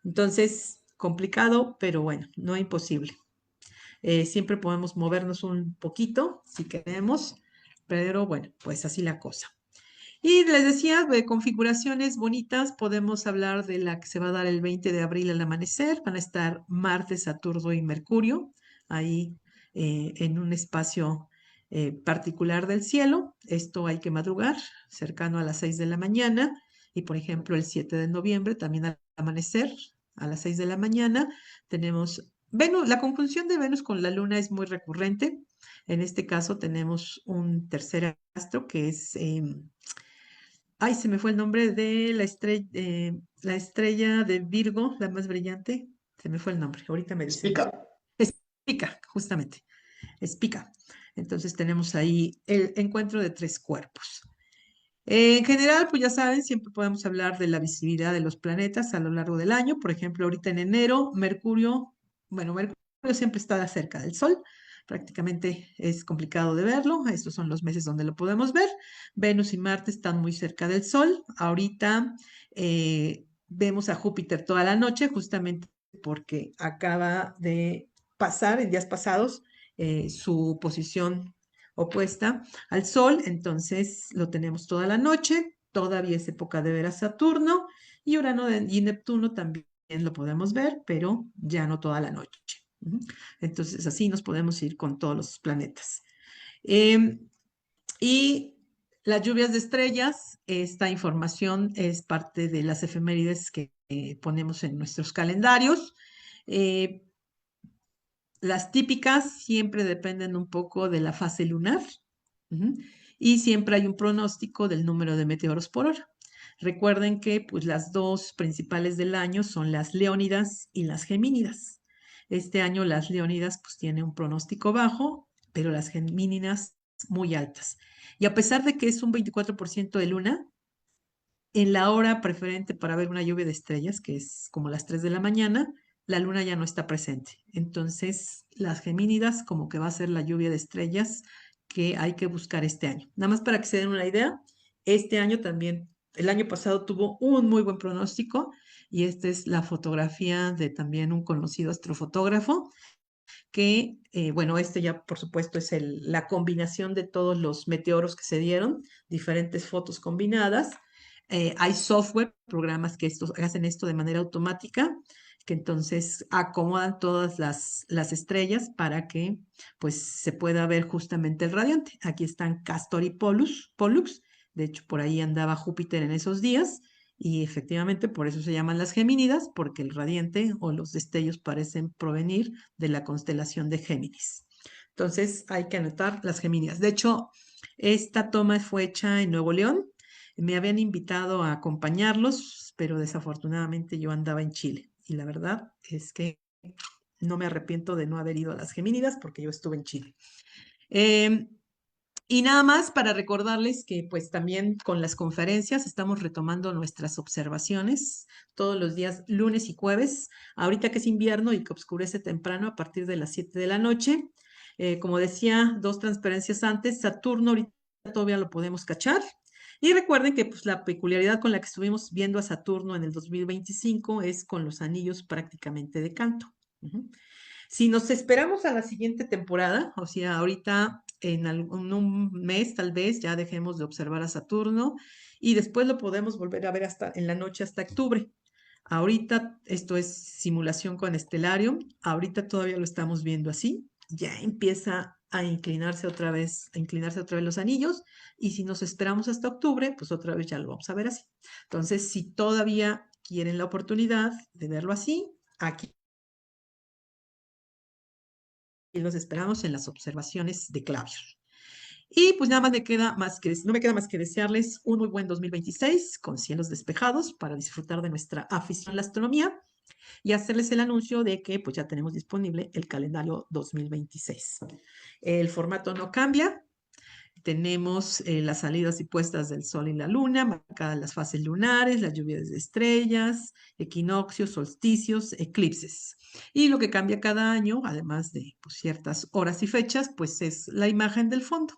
Entonces, complicado, pero bueno, no imposible. Siempre podemos movernos un poquito si queremos, pero bueno, pues así la cosa. Y les decía, de configuraciones bonitas, podemos hablar de la que se va a dar el 20 de abril al amanecer. Van a estar Marte, Saturno y Mercurio ahí en un espacio particular del cielo. Esto hay que madrugar, cercano a las 6 de la mañana. Y por ejemplo, el 7 de noviembre, también al amanecer, a las 6 de la mañana, tenemos Venus. La conjunción de Venus con la Luna es muy recurrente. En este caso tenemos un tercer astro que es ay, se me fue el nombre de la estrella de Virgo, la más brillante. Se me fue el nombre. Ahorita me dicen. Explica. Es Pica, justamente. Es Pica. Entonces tenemos ahí el encuentro de 3 cuerpos. En general, pues ya saben, siempre podemos hablar de la visibilidad de los planetas a lo largo del año. Por ejemplo, ahorita en enero, Mercurio siempre está cerca del Sol prácticamente es complicado de verlo. Estos son los meses donde lo podemos ver. Venus y Marte están muy cerca del Sol. Ahorita vemos a Júpiter toda la noche, justamente porque acaba de pasar en días pasados su posición opuesta al Sol, entonces lo tenemos toda la noche, todavía es época de ver a Saturno y Urano y Neptuno también lo podemos ver, pero ya no toda la noche. Entonces así nos podemos ir con todos los planetas. Y las lluvias de estrellas, esta información es parte de las efemérides que ponemos en nuestros calendarios. Eh, las típicas siempre dependen un poco de la fase lunar. Y siempre hay un pronóstico del número de meteoros por hora. Recuerden que pues, las dos principales del año son las Leónidas y las Gemínidas. Este año las Leónidas pues tiene un pronóstico bajo, pero las Gemínidas muy altas. Y a pesar de que es un 24% de luna, en la hora preferente para ver una lluvia de estrellas, que es como las 3 de la mañana, la luna ya no está presente. Entonces, las Gemínidas como que va a ser la lluvia de estrellas que hay que buscar este año. Nada más para que se den una idea, este año también, el año pasado tuvo un muy buen pronóstico y esta es la fotografía de también un conocido astrofotógrafo que, bueno, este ya por supuesto es la combinación de todos los meteoros que se dieron, diferentes fotos combinadas. Hay software, programas que hacen esto de manera automática, que entonces acomodan todas las estrellas para que pues se pueda ver justamente el radiante. Aquí están Castor y Pollux, de hecho por ahí andaba Júpiter en esos días y efectivamente por eso se llaman las Gemínidas, porque el radiante o los destellos parecen provenir de la constelación de Géminis. Entonces hay que anotar las Gemínidas. De hecho, esta toma fue hecha en Nuevo León. Me habían invitado a acompañarlos, pero desafortunadamente yo andaba en Chile. Y la verdad es que no me arrepiento de no haber ido a las Gemínidas porque yo estuve en Chile. Y nada más para recordarles que pues también con las conferencias estamos retomando nuestras observaciones todos los días lunes y jueves, ahorita que es invierno y que oscurece temprano a partir de las 7 de la noche. Como decía, dos transparencias antes, Saturno ahorita todavía lo podemos cachar. Y recuerden que pues, la peculiaridad con la que estuvimos viendo a Saturno en el 2025 es con los anillos prácticamente de canto. Si nos esperamos a la siguiente temporada, o sea, ahorita un mes tal vez ya dejemos de observar a Saturno y después lo podemos volver a ver hasta en la noche hasta octubre. Ahorita esto es simulación con Stellarium, ahorita todavía lo estamos viendo así, ya empieza a inclinarse otra vez los anillos y si nos esperamos hasta octubre, pues otra vez ya lo vamos a ver así. Entonces, si todavía quieren la oportunidad de verlo así, aquí y los esperamos en las observaciones de Clavius. Y pues nada más no me queda más que desearles un muy buen 2026 con cielos despejados para disfrutar de nuestra afición a la astronomía y hacerles el anuncio de que pues ya tenemos disponible el calendario 2026. El formato no cambia, tenemos las salidas y puestas del Sol y la Luna, marcadas las fases lunares, las lluvias de estrellas, equinoccios, solsticios, eclipses. Y lo que cambia cada año, además de pues, ciertas horas y fechas, pues es la imagen del fondo.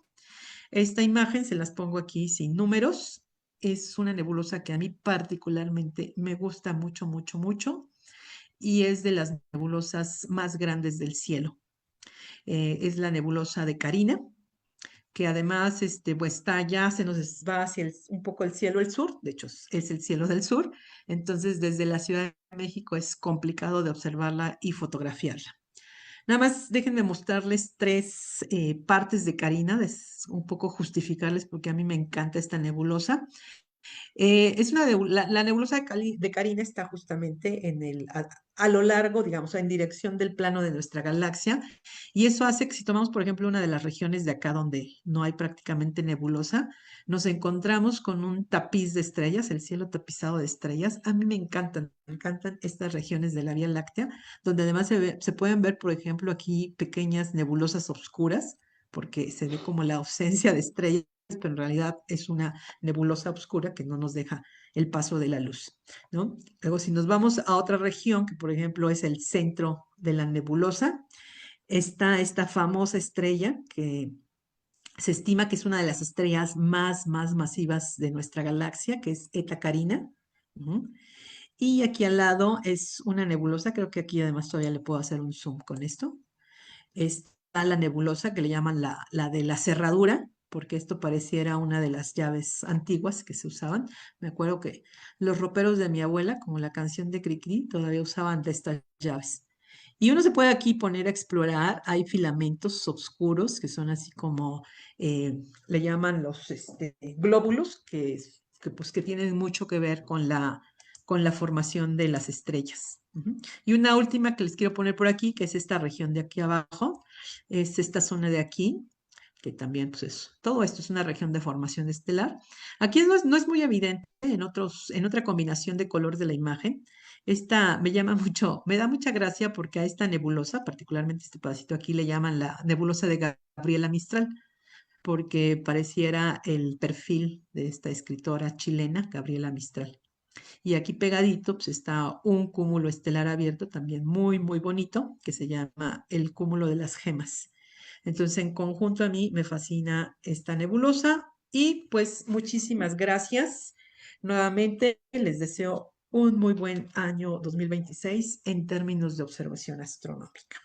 Esta imagen se las pongo aquí sin números. Es una nebulosa que a mí particularmente me gusta mucho, mucho, mucho. Y es de las nebulosas más grandes del cielo. Es la nebulosa de Carina, que además pues está ya, se nos va hacia un poco el cielo del sur, de hecho es el cielo del sur, entonces desde la Ciudad de México es complicado de observarla y fotografiarla. Nada más déjenme mostrarles tres partes de Carina, un poco justificarles porque a mí me encanta esta nebulosa. La nebulosa de Carina está justamente a lo largo, digamos, en dirección del plano de nuestra galaxia, y eso hace que si tomamos, por ejemplo, una de las regiones de acá donde no hay prácticamente nebulosa, nos encontramos con un tapiz de estrellas, el cielo tapizado de estrellas. A mí me encantan estas regiones de la Vía Láctea, donde además se pueden ver, por ejemplo, aquí pequeñas nebulosas oscuras, porque se ve como la ausencia de estrellas, pero en realidad es una nebulosa oscura que no nos deja el paso de la luz, ¿no? Luego, si nos vamos a otra región, que por ejemplo es el centro de la nebulosa, está esta famosa estrella que se estima que es una de las estrellas más masivas de nuestra galaxia, que es Eta Carina. Ujú. Y aquí al lado es una nebulosa, creo que aquí además todavía le puedo hacer un zoom con esto. Está la nebulosa que le llaman la de la cerradura, porque esto pareciera una de las llaves antiguas que se usaban. Me acuerdo que los roperos de mi abuela, como la canción de Cricri, todavía usaban de estas llaves. Y uno se puede aquí poner a explorar. Hay filamentos oscuros que son así como le llaman los glóbulos, pues, que tienen mucho que ver con la formación de las estrellas. Ujú. Y una última que les quiero poner por aquí, que es esta región de aquí abajo, es esta zona de aquí, que también, pues todo esto es una región de formación estelar. Aquí no es muy evidente en otra combinación de color de la imagen. Esta me llama mucho, me da mucha gracia porque a esta nebulosa, particularmente este pedacito aquí, le llaman la nebulosa de Gabriela Mistral, porque pareciera el perfil de esta escritora chilena, Gabriela Mistral. Y aquí pegadito pues, está un cúmulo estelar abierto también muy bonito que se llama el cúmulo de las gemas. Entonces, en conjunto a mí me fascina esta nebulosa y pues muchísimas gracias. Nuevamente les deseo un muy buen año 2026 en términos de observación astronómica.